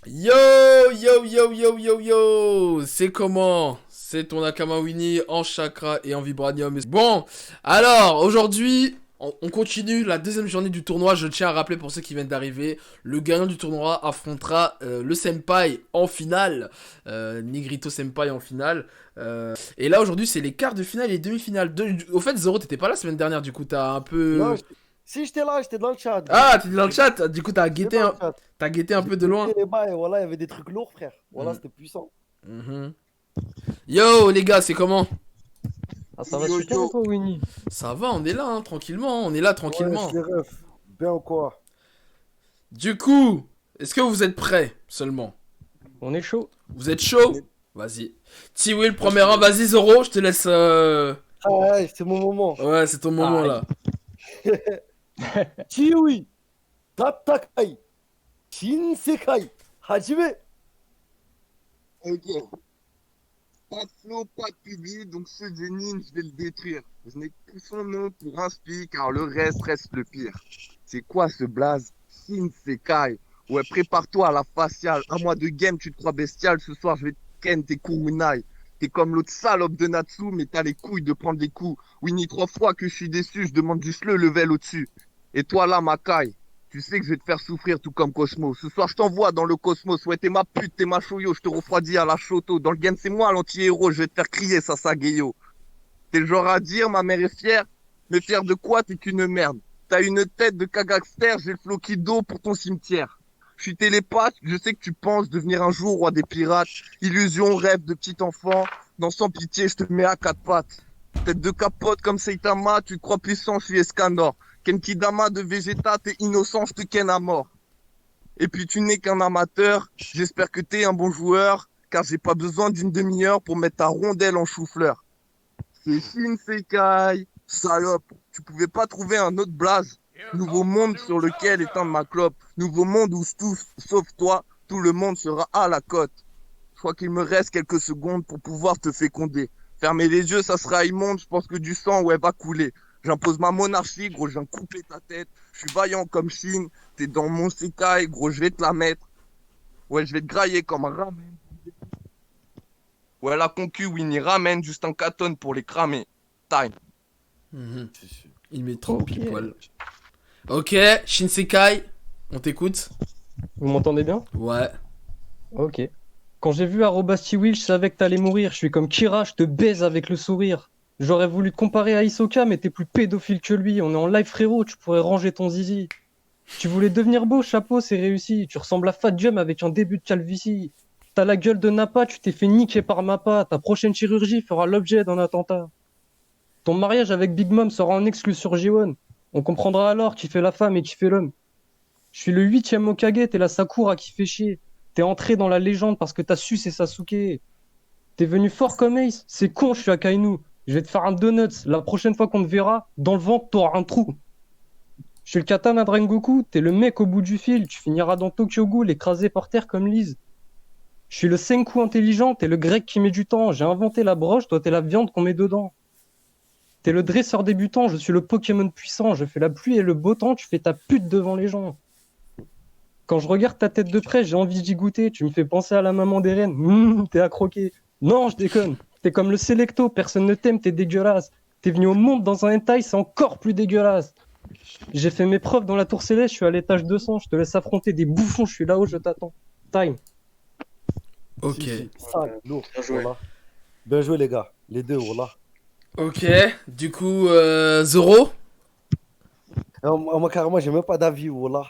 Yo, yo, yo, yo, yo, yo, c'est comment? C'est ton Nakama Winnie en chakra et en vibranium. Bon, alors, aujourd'hui, on continue la deuxième journée du tournoi. Je tiens à rappeler pour ceux qui viennent d'arriver, le gagnant du tournoi affrontera le Senpai en finale, Nigrito Senpai en finale. Et là, aujourd'hui, c'est les quarts de finale et les demi-finales. Au fait, Zoro, t'étais pas la semaine dernière, du coup, t'as un Non, peu... si j'étais là, j'étais dans le chat, gros. Ah, t'étais dans le chat, du coup, J'étais dans le chat. t'as guetté un J'ai peu de loin. écouté les bails, voilà, il y avait des trucs lourds, frère. Voilà, Mm. c'était puissant. Mhm. Yo les gars, c'est comment? Ah, ça va Yo super et yo, toi, Winnie? Ça va, on est là, hein, tranquillement, on est là Wesh, tranquillement. les refs. Bien ou quoi? Du coup, est-ce que vous êtes prêts seulement? On est chaud. Vous êtes On chaud? est... Vas-y. T-Will, Moi, je premier suis... rang, vas-y Zoro, je te laisse... Ah ouais, c'est mon moment. Ouais, c'est ton moment Aïe. là. Chiwi, Tattakai, Shinsekai, Hajime. ok. Pas de flow, pas de public, donc ce Zenin, je vais le détruire. Je n'ai que son nom pour inspire, car le reste le pire. C'est quoi ce blaze? Shinsekai. Ouais, prépare-toi à la faciale. Un mois de game, tu te crois bestial. Ce soir, je vais te ken tes kurunai. T'es comme l'autre salope de Natsu, mais t'as les couilles de prendre des coups. Winnie, 3 fois que je suis déçu, je demande juste le level au-dessus. Et toi là, Makai, tu sais que je vais te faire souffrir tout comme Cosmo. Ce soir, je t'envoie dans le cosmos. Ouais, t'es ma pute, t'es ma chouyo. Je te refroidis à la choto. Dans le game, c'est moi l'anti-héros. Je vais te faire crier, ça, Sageyo. T'es le genre à dire, ma mère est fière. Mais fière de quoi? T'es qu'une merde. T'as une tête de cagakster. J'ai le flot kido pour ton cimetière. Je suis télépathe. Je sais que tu penses devenir un jour roi des pirates. Illusion, rêve de petit enfant. Dans Sans pitié, je te mets à 4 pattes. Tête de capote comme Saitama. Tu te crois puissant, je suis Escanor. Kenkidama de Vegeta, t'es innocent, je te ken à mort. Et puis tu n'es qu'un amateur, j'espère que t'es un bon joueur, car j'ai pas besoin d'une demi-heure pour mettre ta rondelle en chou-fleur. C'est Shinsekai, salope, tu pouvais pas trouver un autre blaze. Nouveau monde sur lequel éteindre ma clope. Nouveau monde où tous, sauf toi, tout le monde sera à la côte. Je crois qu'il me reste quelques secondes pour pouvoir te féconder. Fermer les yeux, ça sera immonde, je pense que du sang, ouais, va couler. J'impose ma monarchie, gros, je viens couper ta tête. Je suis vaillant comme Chine, t'es dans mon sekai, gros, je vais te la mettre. Ouais, je vais te grailler comme un ramen. Ouais, la concu, Winnie, ramène juste un caton pour les cramer. Time. Mhm. Il met 30 Ok. pile poil. Ok, Shinsekai, on t'écoute. Vous m'entendez bien? Ouais. Ok. Quand j'ai vu Will, je savais que t'allais mourir. Je suis comme Kira, je te baise avec le sourire. J'aurais voulu te comparer à Hisoka, mais t'es plus pédophile que lui. On est en live, frérot, tu pourrais ranger ton zizi. Tu voulais devenir beau, chapeau, c'est réussi. Tu ressembles à Fat Jum avec un début de calvitie. T'as la gueule de Nappa, tu t'es fait niquer par Mappa. Ta prochaine chirurgie fera l'objet d'un attentat. Ton mariage avec Big Mom sera en exclu sur J1. On comprendra alors qui fait la femme et qui fait l'homme. Je suis le huitième Hokage, t'es la Sakura qui fait chier. T'es entré dans la légende parce que t'as su c'est Sasuke. T'es venu fort comme Ace. C'est con, je suis Akainu. Je vais te faire un donut. La prochaine fois qu'on te verra, dans le ventre, t'auras un trou. Je suis le katana de Rengoku. T'es le mec au bout du fil. Tu finiras dans Tokyo Ghoul écrasé par terre comme Lise. Je suis le Senku intelligent. T'es le grec qui met du temps. J'ai inventé la broche. Toi, t'es la viande qu'on met dedans. T'es le dresseur débutant. Je suis le Pokémon puissant. Je fais la pluie et le beau temps. Tu fais ta pute devant les gens. Quand je regarde ta tête de près, j'ai envie d'y goûter. Tu me fais penser à la maman des reines. T'es à croquer. Non, je déconne. T'es comme le Selecto. Personne ne t'aime, t'es dégueulasse. T'es venu au monde dans un hentai, c'est encore plus dégueulasse. J'ai fait mes preuves dans la tour céleste, je suis à l'étage 200. Je te laisse affronter des bouffons, je suis là-haut, je t'attends. Time. Ok. Si, sale, lourd, Bien joué. voilà. Bien joué, les gars. Les deux, voilà. Ok, du coup, Zoro. Moi, carrément, j'ai même pas d'avis, voilà.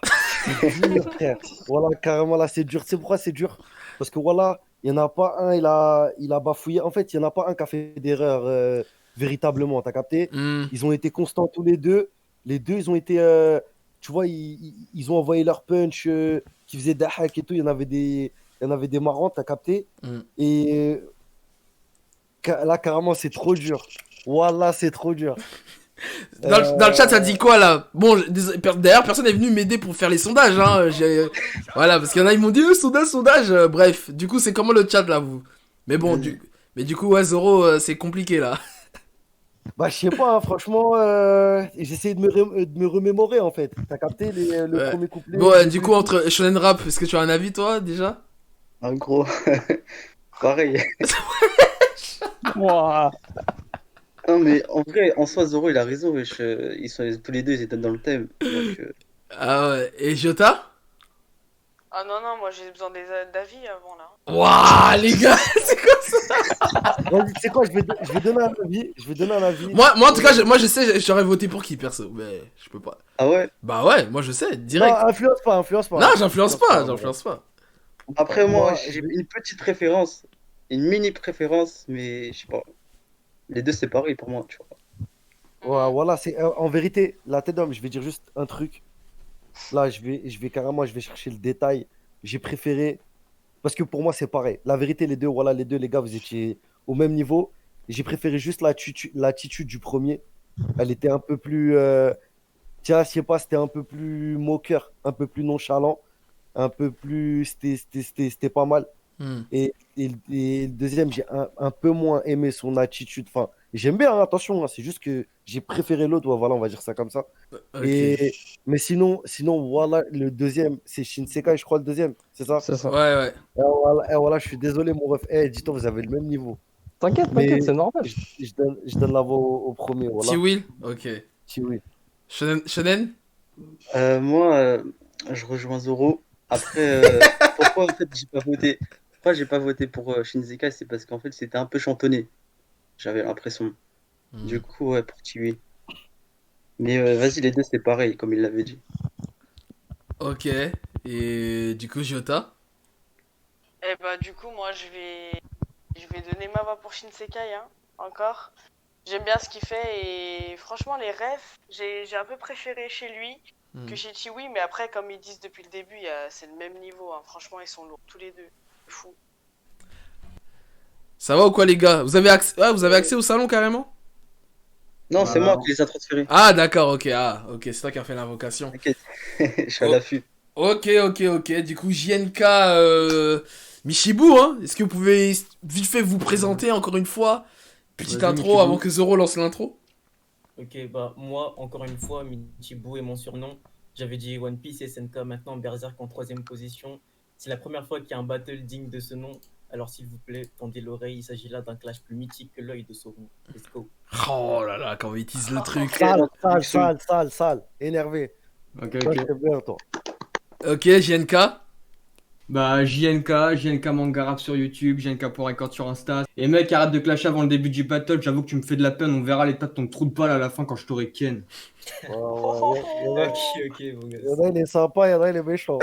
C'est dur, frère. Voilà, carrément, là, c'est dur. Tu sais pourquoi c'est dur? Parce que, voilà, il n'y en a pas un, il a bafouillé. En fait, il n'y en a pas un qui a fait d'erreur véritablement, t'as capté? Hmm. Ils ont été constants tous les deux. Les deux, ils ont été, tu vois, ils ont envoyé leur punch qui faisait des hacks et tout. Il y en avait des marrants, t'as capté? Hmm. Et là, carrément, c'est trop dur. Voilà, c'est trop dur. Dans le chat, ça Euh, dit quoi là? Bon, d'ailleurs, personne n'est venu m'aider pour faire les sondages. Hein. Voilà, parce qu'il y en a, ils m'ont dit sondage, sondage. Bref, du coup, c'est comment le chat là, vous? Mais bon, vas-y. mais du coup, ouais, Zoro, c'est compliqué là. Bah, je sais pas, hein, franchement, j'essaie de me remémorer en fait. T'as capté le Ouais. premier couplet, Bon, le du début et coup, tout? entre Shonen Rap, est-ce que tu as un avis, toi, déjà? En gros, pareil. Ouah. Non, mais en vrai, en soi, Zoro, il a raison, wesh. Ils sont tous les deux, ils étaient dans le thème. Donc, Ah ouais. Et Jota? Ah non, non, moi j'ai besoin d'avis avant là. Waouh, les gars! Vas-y, tu sais quoi, je vais donner un avis. Je vais donner un avis. Moi, en tout cas, moi, je sais, j'aurais voté pour qui, perso. Mais je peux pas. ah ouais. Bah ouais, moi, je sais, Non, direct. influence pas, influence pas. Non, j'influence pas, en vrai. j'influence pas. Après, moi, Moi, j'ai une petite préférence, une mini préférence, mais je sais pas. Les deux, c'est pareil pour moi, tu vois. ouais, voilà, c'est en vérité, la tête d'homme, je vais dire juste un truc. Là, je vais carrément, je vais chercher le détail. J'ai préféré, parce que pour moi, c'est pareil. La vérité, les deux, voilà, les deux, les gars, vous étiez au même niveau. J'ai préféré juste l'attitude du premier. Elle était un peu plus, tiens, je sais pas, c'était un peu plus moqueur, un peu plus nonchalant, un peu plus, c'était pas mal. Hmm. Et le deuxième, j'ai un peu moins aimé son attitude. Enfin, j'aime bien, hein, attention, hein, c'est juste que j'ai préféré l'autre, ouais, voilà, on va dire ça comme ça. Ok. Et, mais sinon, voilà, le deuxième, c'est Shinsekai, je crois, le deuxième, c'est ça? C'est ça. Ouais, ouais. Et voilà, je suis désolé, mon ref. Eh, dis-toi, vous avez le même niveau. T'inquiète, Mais c'est normal. je donne la voix au premier, voilà. T-Will? Ok. Si oui. Shonen? Moi, je rejoins Zoro. Après, pourquoi en fait j'ai pas voté? Pourquoi j'ai pas voté pour Shinsekai? C'est parce qu'en fait c'était un peu chantonné. J'avais l'impression. Hmm. Du coup, ouais, pour Tiwi. Mais vas-y, les deux c'est pareil, comme il l'avait dit. Ok. Et du coup, Jota? Et bah du coup moi je vais donner ma voix pour Shinsekai hein, encore. J'aime bien ce qu'il fait et franchement les refs, j'ai un peu préféré chez lui Hmm. que chez Chiwi, mais après comme ils disent depuis le début, c'est le même niveau hein. Franchement ils sont lourds tous les deux. C'est fou. Ça va ou quoi, les gars? Vous avez accès au salon carrément? Non, c'est moi Bah, qui les a transférés. Ah, d'accord, ok. Ah, ok, c'est toi qui as fait l'invocation. T'inquiète, je suis à Oh. l'affût. Ok, ok, ok. Du coup, JNK, Michibu, hein? Est-ce que vous pouvez vite fait vous présenter encore une fois? Petite Vas-y, intro Michibu. avant que Zoro lance l'intro. Ok, bah moi, encore une fois, Michibu est mon surnom. J'avais dit One Piece et SNK, maintenant Berserk en troisième position. C'est la première fois qu'il y a un battle digne de ce nom. Alors s'il vous plaît, tendez l'oreille, il s'agit là d'un clash plus mythique que l'œil de Sauron. Let's go. Oh là là, quand il tease le truc. Sale, énervé. Ok, Toi, ok. je t'aime bien, toi. Ok, JNK. Bah, JNK Manga Rap sur YouTube, JNK.record sur Insta. Et mec, arrête de clasher avant le début du battle, j'avoue que tu me fais de la peine, on verra l'état de ton trou de balle à la fin quand je t'aurai ken. Ouais, ouais, Ok, beau Il y en gosse. a, il est sympa, il y en a, il est méchant.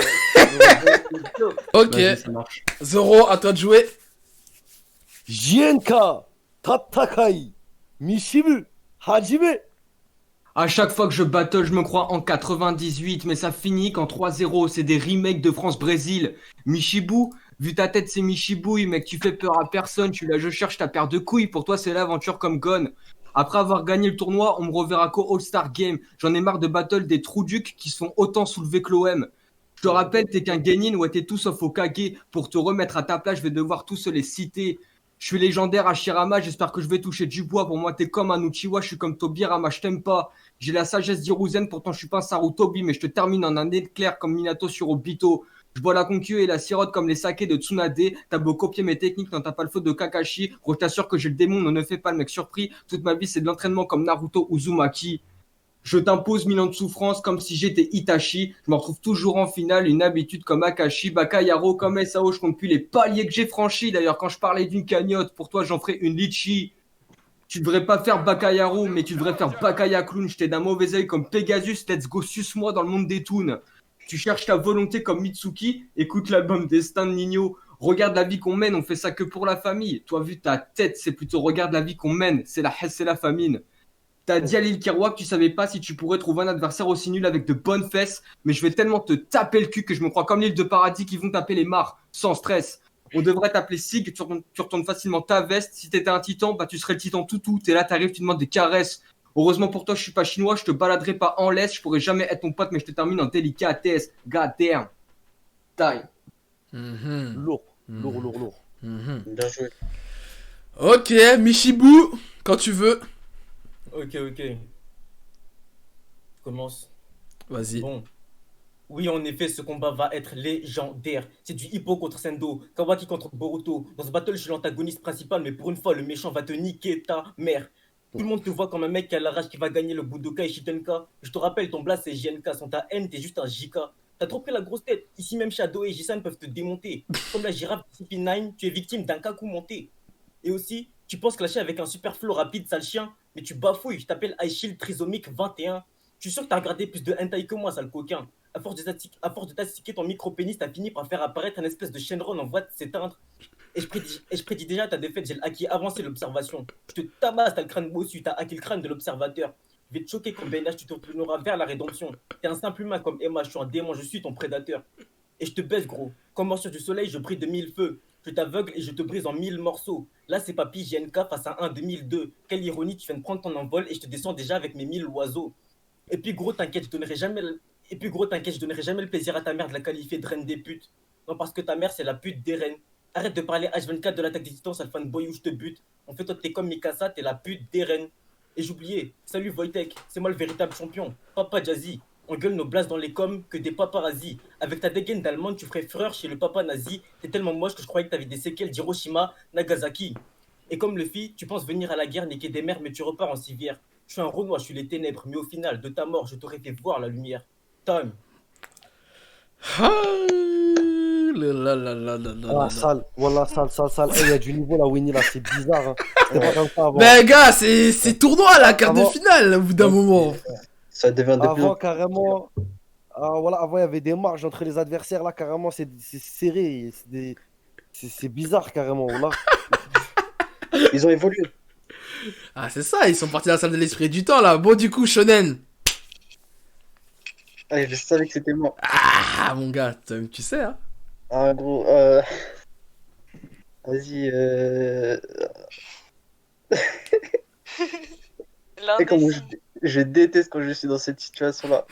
Ok, Vas-y, ça marche. Zoro, à toi de jouer. JNK, Tatakai, Mishibu, Hajime. À chaque fois que je battle, je me crois en 98, mais ça finit qu'en 3-0, c'est des remakes de France-Brésil. Michibu, vu ta tête, c'est Michibouille, mec, tu fais peur à personne, tu là, je cherche ta paire de couilles, pour toi, c'est l'aventure comme Gone. Après avoir gagné le tournoi, on me reverra qu'au All-Star Game. J'en ai marre de battle des trouducs qui sont autant soulevés que l'OM. Je te rappelle, t'es qu'un Genin, ouais, t'es tout sauf au Kage. Pour te remettre à ta place, je vais devoir tous les citer. Je suis légendaire à Shirama, j'espère que je vais toucher du bois. Pour moi, t'es comme un Uchiwa, je suis comme Tobirama, je t'aime pas. J'ai la sagesse d'Hiruzen, pourtant je suis pas un Sarutobi, mais je te termine en un éclair comme Minato sur Obito. Je bois la concu et la sirote comme les sakés de Tsunade. T'as beau copier mes techniques, t'as pas le feu de Kakashi. Gros, je t'assure que j'ai le démon, ne fais pas le mec surpris. Toute ma vie, c'est de l'entraînement comme Naruto Uzumaki. Je t'impose 1000 ans de souffrance comme si j'étais Itachi. Je me retrouve toujours en finale, une habitude comme Akashi, Bakayaro, comme SAO. Je compte plus les paliers que j'ai franchis. D'ailleurs, quand je parlais d'une cagnotte, pour toi, j'en ferai une litchi. Tu devrais pas faire Bakayaro, mais tu devrais faire Bakaya Clown. J'étais d'un mauvais œil comme Pegasus. Let's go, suce-moi dans le monde des toons. Tu cherches ta volonté comme Mitsuki. Écoute l'album Destin de Nino. Regarde la vie qu'on mène, on fait ça que pour la famille. Toi, vu ta tête, c'est plutôt regarde la vie qu'on mène. C'est la haine, c'est la famine. T'as dit à Lil Kiroa que tu savais pas si tu pourrais trouver un adversaire aussi nul avec de bonnes fesses, mais je vais tellement te taper le cul que je me crois comme l'île de paradis qui vont taper les mares, sans stress. On devrait t'appeler Sig, tu retournes facilement ta veste. Si t'étais un titan, bah tu serais le titan toutou. T'es là, t'arrives, tu demandes des caresses. Heureusement pour toi, je suis pas chinois, je te baladerai pas en laisse, je pourrais jamais être ton pote, mais je te termine en délicatesse. God damn. Die. Mhm, Lourd, lourd. mhm. Bien joué. Ok, Michibu, quand tu veux. Ok, ok. Je commence. Vas-y. Bon. Oui, en effet, ce combat va être légendaire. C'est du Hippo contre Sendo, Kawaki contre Boruto. Dans ce battle, je suis l'antagoniste principal, mais pour une fois, le méchant va te niquer ta mère. Tout le monde te voit comme un mec qui a la rage qui va gagner le Budokai Shitenka. Je te rappelle, ton blast c'est JNK, sans ta haine, t'es juste un JK. T'as trop pris la grosse tête. Ici même Shadow et Jisan peuvent te démonter. Comme la girafe de CP9, tu es victime d'un kaku monté. Et aussi, tu penses clasher avec un super flow rapide, sale chien, mais tu bafouilles. Je t'appelle Ice Shield Trisomique 21. Je suis sûr que t'as regardé plus de hentai que moi, sale coquin. À force de t'astiquer ton micro-pénis, t'as fini par faire apparaître un espèce de Shenron en voie de s'éteindre. Et je prédis déjà ta défaite, j'ai le haki avancé de l'observation. Je te tabasse, t'as le crâne bossu, t'as hacké le crâne de l'observateur. Je vais te choquer comme BNH, tu te tourneras vers la rédemption. T'es un simple humain comme Emma, je suis un démon, je suis ton prédateur. Et je te baisse gros, comme morsure du soleil, je brille de 1000 feux. Je t'aveugle et je te brise en 1000 morceaux. Là c'est Papy JNK face à un 2002. Quelle ironie, tu viens de prendre ton envol et je te descends déjà avec mes 1000 oiseaux. Et puis gros, t'inquiète, je donnerai jamais le plaisir à ta mère de la qualifier de reine des putes. Non, parce que ta mère, c'est la pute des reines. Arrête de parler H24 de l'attaque des titans, sale fanboy où je te bute. En fait, toi, t'es comme Mikasa, t'es la pute des reines. Et j'oubliais, salut Wojtek, c'est moi le véritable champion. Papa Jazzy, on gueule nos blasts dans les coms que des paparazzis. Avec ta dégaine d'allemande, tu ferais fureur chez le papa nazi. T'es tellement moche que je croyais que t'avais des séquelles d'Hiroshima, Nagasaki. Et comme le fit, tu penses venir à la guerre, niquer des mers, mais tu repars en civière. Je suis un Renoir, je suis les ténèbres, mais au final, de ta mort, je t'aurais fait voir la lumière. Time. Ah, là, là, là, là, là, là, Ah, là. sale, voilà, sale. Il y a du niveau là, Winnie, là, c'est bizarre. Hein. C'est pas comme ça avant. Ben, gars, c'est tournoi, la quart de Avant- finale, au bout d'un moment. Ça devient de plus en Avant, carrément, voilà, avant, il y avait des marges entre les adversaires. Là, carrément, c'est serré. C'est bizarre, carrément. Là. plus. Ils ont évolué. Ah, c'est ça, ils sont partis de la salle de l'esprit du temps, là. Bon, du coup, Shonen. Allez, je savais que c'était moi. Ah, mon gars, tu sais, hein. Ah, gros, vas-y, et comment je déteste quand je suis dans cette situation-là.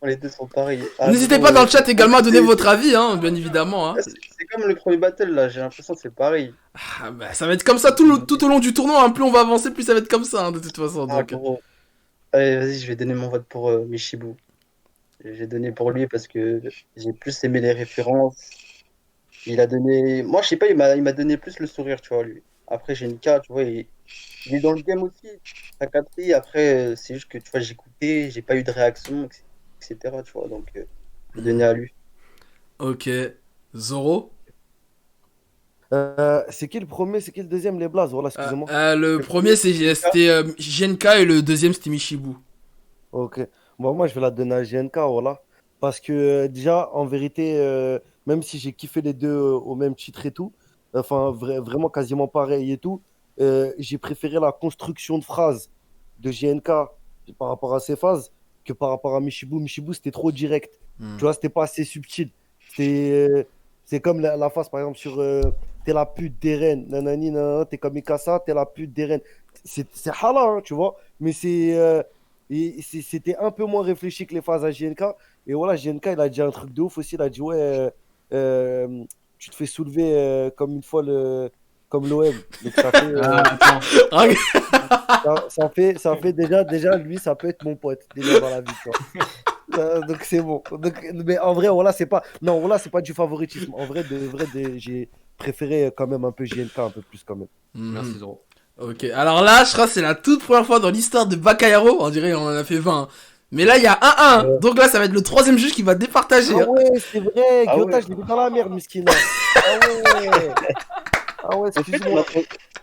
Les deux sont pareils. Ah, N'hésitez gros, pas dans le chat également à donner votre avis, hein, bien évidemment. Hein. C'est comme le premier battle là, j'ai l'impression que c'est pareil. Ah, bah, ça va être comme ça tout au long du tournoi. Hein. Plus on va avancer, plus ça va être comme ça, hein, de toute façon. Ah, Donc. gros. Allez, vas-y, je vais donner mon vote pour Michibu. J'ai donné pour lui parce que j'ai plus aimé les références. Il a donné. Moi, je sais pas, il m'a donné plus le sourire, tu vois, lui. Après, j'ai une carte, tu vois, il est dans le game aussi. T'as capté. Après, c'est juste que, tu vois, j'écoutais, j'ai pas eu de réaction, etc. Tu vois, donc, je vais donner à lui. Ok. Zoro. C'est qui le premier, c'est qui le deuxième, les blazes? Voilà, excusez-moi. Le premier, c'était JNK et le deuxième, c'était Michibu. Ok. Bon, moi, je vais la donner à GNK, voilà. Parce que déjà, en vérité, même si j'ai kiffé les deux au même titre et tout, enfin, vraiment quasiment pareil et tout, j'ai préféré la construction de phrases de GNK par rapport à ses phases que par rapport à Michibu. Michibu, c'était trop direct. Hmm. Tu vois, c'était pas assez subtil. C'est comme la phase, par exemple, sur t'es la pute des reines, nanani, nanana, t'es comme Mikasa, t'es la pute des reines. C'est halal, hein, tu vois, mais c'était un peu moins réfléchi que les phases à JNK. Et voilà, JNK, il a dit un truc de ouf aussi. Il a dit, ouais, tu te fais soulever comme l'OM. Donc ça fait déjà, lui, ça peut être mon pote, déjà dans la vie, tu vois. Donc c'est bon. Mais en vrai, voilà, c'est pas. Non, voilà, c'est pas du favoritisme. En vrai, j'ai préféré quand même un peu JNK, un peu plus quand même. Merci Zoro. Ok, alors là, je crois que c'est la toute première fois dans l'histoire de Bakayaro. On dirait qu'on en a fait 20. Hein. Mais là, il y a 1-1. Ouais. Donc là, ça va être le troisième juge qui va départager. Ah Hein. ouais, c'est vrai, Ah Gyota, ouais. je l'ai mis dans la merde, Miskina. Ah ouais. Ah ouais, En fait, excuse-moi.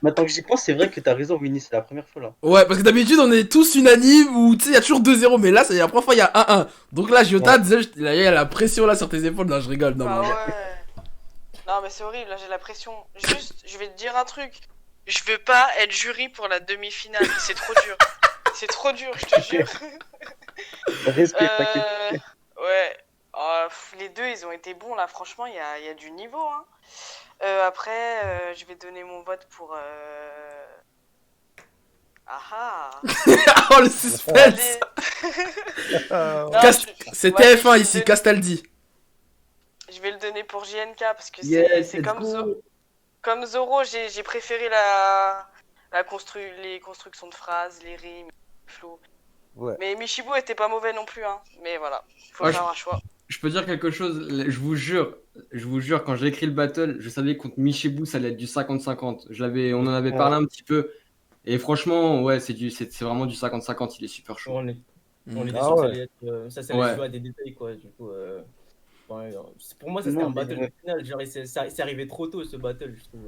maintenant que j'y pense, c'est vrai que t'as raison, Winnie, c'est la première fois là. Ouais, parce que d'habitude, on est tous unanimes ou tu sais, il y a toujours 2-0. Mais là, c'est la première fois, il y a 1-1. Donc là, Gyota, désolé, il y a la pression là sur tes épaules. Non, je rigole. Non, Bah mais- ouais. Non, mais c'est horrible, là j'ai la pression. Juste, je vais te dire un truc. Je veux pas être jury pour la demi-finale. C'est trop dur. C'est trop dur, je te jure. Respire, t'inquiète. Ouais. Les deux, ils ont été bons là. Franchement, il y a du niveau. Hein. Après, je vais donner mon vote pour. Ah oh, le suspense. Allez. Ah, Non, Cast- C'est ouais, TF1 je ici, vais- Castaldi. Je vais le donner pour JNK parce que Yes, c'est let's comme go. Comme Zoro, j'ai préféré la les constructions de phrases, les rimes, le flow. Ouais. Mais Michibu était pas mauvais non plus, hein. Mais voilà, faut Ouais, faire un choix. Je peux dire quelque chose, je vous jure, quand j'ai écrit le battle, je savais que contre Michibu, ça allait être du 50-50. On en avait parlé un petit peu. Et franchement, ouais, c'est vraiment du 50-50, il est super chaud. On était Ah sûr que ça ouais. allait être. Ça allait Ouais. jouer à des détails, quoi. Du coup, pour moi, ça c'était Non, un mais battle ouais. final. Genre, c'est arrivé trop tôt ce battle, je trouve.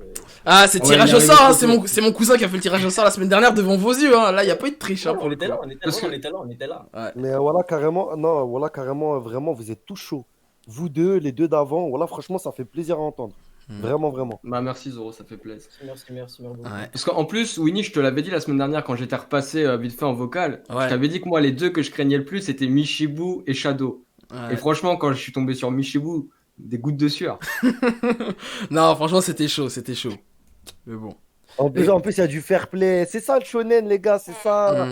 Ah, c'est Ouais, tirage il au est sort, hein, arrivé c'est mon cousin qui a fait le tirage au sort la semaine dernière devant vos yeux, hein. Là, il n'y a pas eu de triche, hein, Ouais, pour on le était coup. là, Parce que- on était là. Ouais. Mais voilà, carrément, non, voilà, carrément, vraiment, vous êtes tous chauds. Vous deux, les deux d'avant, voilà, franchement, ça fait plaisir à entendre. Vraiment, vraiment. Bah merci Zoro, ça fait plaisir. Merci beaucoup. Ouais. Parce qu'en plus, Winnie, je te l'avais dit la semaine dernière quand j'étais repassé vite fait en vocal, Ouais. je t'avais dit que moi, les deux que je craignais le plus, c'était Michibu et Shadow. Ouais. Et franchement, quand je suis tombé sur Michibu, des gouttes de sueur. Non, franchement, c'était chaud, c'était chaud. Mais bon. En plus, il y a du fair play. C'est ça le shonen, les gars, c'est ça.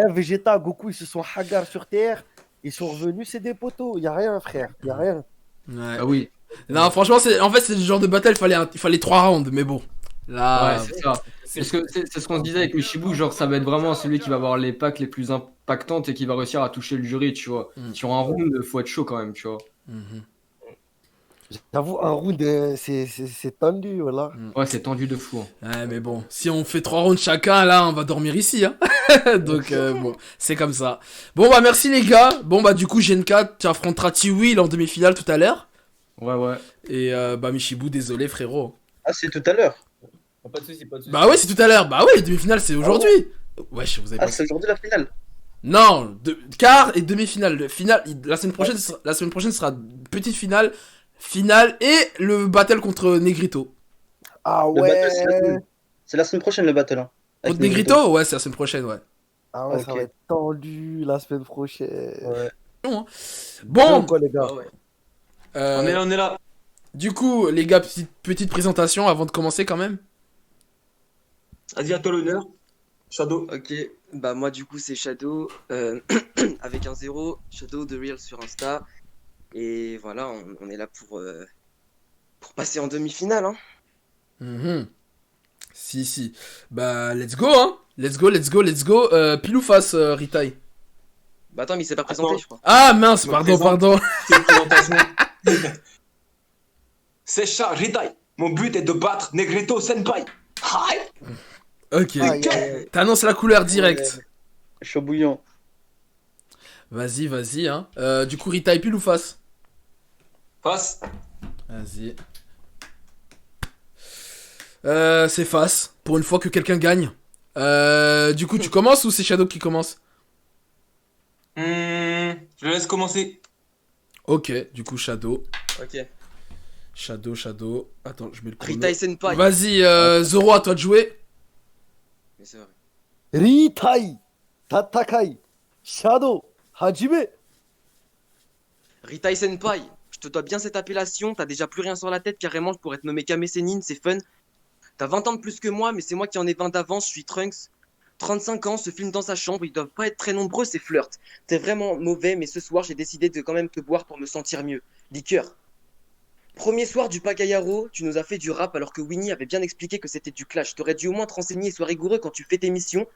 Vegeta, Goku, ils se sont hagar sur Terre. Ils sont revenus, c'est des poteaux. Il n'y a rien, frère. Il n'y a rien. Ouais. Ah oui. Non, franchement, en fait, c'est le genre de battle, il fallait 3 rounds, mais bon. Là, Ouais, c'est ça. Parce que c'est ce qu'on se disait avec Michibu, genre ça va être vraiment celui qui va avoir les packs les plus impactantes et qui va réussir à toucher le jury, tu vois. Sur un round, faut être chaud quand même, tu vois. J'avoue, un round, c'est tendu, voilà. Ouais, c'est tendu de fou. Ouais, mais bon, si on fait 3 rounds chacun, là, on va dormir ici, hein. Donc, bon, c'est comme ça. Bon, bah, merci les gars. Bon, bah, du coup, Gen4, tu affronteras T-Will en demi-finale tout à l'heure. Ouais. Et, bah, Michibu, désolé, frérot. Ah, c'est tout à l'heure. Pas de soucis. Bah, oui, c'est tout à l'heure. Bah, oui, les demi-finales, c'est aujourd'hui. Wesh, vous avez Ah, pas. c'est aujourd'hui la finale. Non, quart et demi-finale. La semaine prochaine, sera petite finale, finale et le battle contre Negrito. Ah Le battle, ouais. c'est la semaine prochaine le battle. Hein, avec Contre Negrito? Ouais, c'est la semaine prochaine, ouais. Ah ouais, ça Ok. va être tendu la semaine prochaine. Ouais. Bon, Bon, quoi, les gars. euh, On est là. du coup, les gars, petite présentation avant de commencer quand même. Vas-y, à toi l'honneur. Shadow. Ok, bah moi du coup c'est Shadow avec un 0, Shadow de Real sur Insta. Et voilà, on est là pour passer en demi-finale. Hein. Mhm. Si. Bah, let's go, hein. Let's go. Pile ou face, Ritai? Bah attends, mais il s'est pas présenté, je crois. Ah, mince, Je me pardon. présente. C'est une présentation. C'est Sha Ritai. Mon but est de battre Negrito Senpai. Hi. Ok. Aïe, aïe, aïe. T'annonces la couleur direct. Chaud bouillant. Vas-y, hein. Du coup, Ritai, pile ou face? Face. Vas-y. C'est face. Pour une fois que quelqu'un gagne. Du coup, tu commences ou c'est Shadow qui commence? Je laisse commencer. Ok, du coup, Shadow. Ok. Shadow. Attends, je mets le chrono. Ritai Senpai. Vas-y, Zoro, à toi de jouer. Mais c'est vrai. Ritai, Tatakai, Shadow, Hajime. Ritai Senpai, je te dois bien cette appellation, t'as déjà plus rien sur la tête, carrément je pourrais te nommer Kame Sennin, c'est fun. T'as 20 ans de plus que moi, mais c'est moi qui en ai 20 d'avance, je suis Trunks. 35 ans, se filme dans sa chambre, ils doivent pas être très nombreux, c'est flirt. T'es vraiment mauvais, mais ce soir j'ai décidé de quand même te boire pour me sentir mieux. Liqueur. Premier soir du Pagayaro, tu nous as fait du rap alors que Winnie avait bien expliqué que c'était du clash. T'aurais dû au moins te renseigner et sois rigoureux quand tu fais tes missions.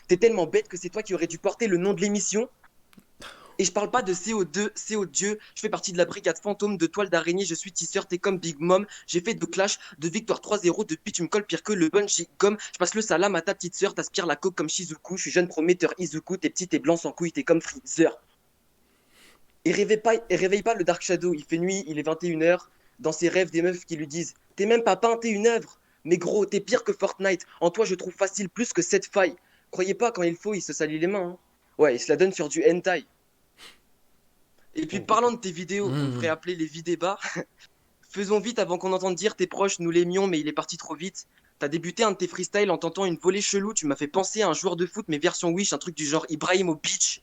T'es tellement bête que c'est toi qui aurais dû porter le nom de l'émission. Et je parle pas de CO2, CO Dieu, je fais partie de la brigade fantôme de toile d'araignée, je suis tisseur, t'es comme Big Mom, j'ai fait de clash, de victoire 3-0, depuis tu me colles pire que le bungee gomme, je passe le salam à ta petite sœur, t'aspires la coke comme Shizuku, je suis jeune prometteur Izuku, t'es petit, t'es blanc sans couilles, t'es comme Freezer. Et réveille pas le Dark Shadow, il fait nuit, il est 21h, dans ses rêves des meufs qui lui disent « T'es même pas peint, t'es une œuvre !» Mais gros, t'es pire que Fortnite, en toi je trouve facile plus que cette faille. Croyez pas, quand il faut, il se salit les mains. Hein. Ouais, il se la donne sur du hentai. Et puis parlant de tes vidéos, on pourrait appeler les vidébats. Faisons vite avant qu'on entende dire tes proches, nous l'aimions, mais il est parti trop vite. T'as débuté un de tes freestyles en tentant une volée chelou, tu m'as fait penser à un joueur de foot, mais version Wish, un truc du genre Ibrahim au beach.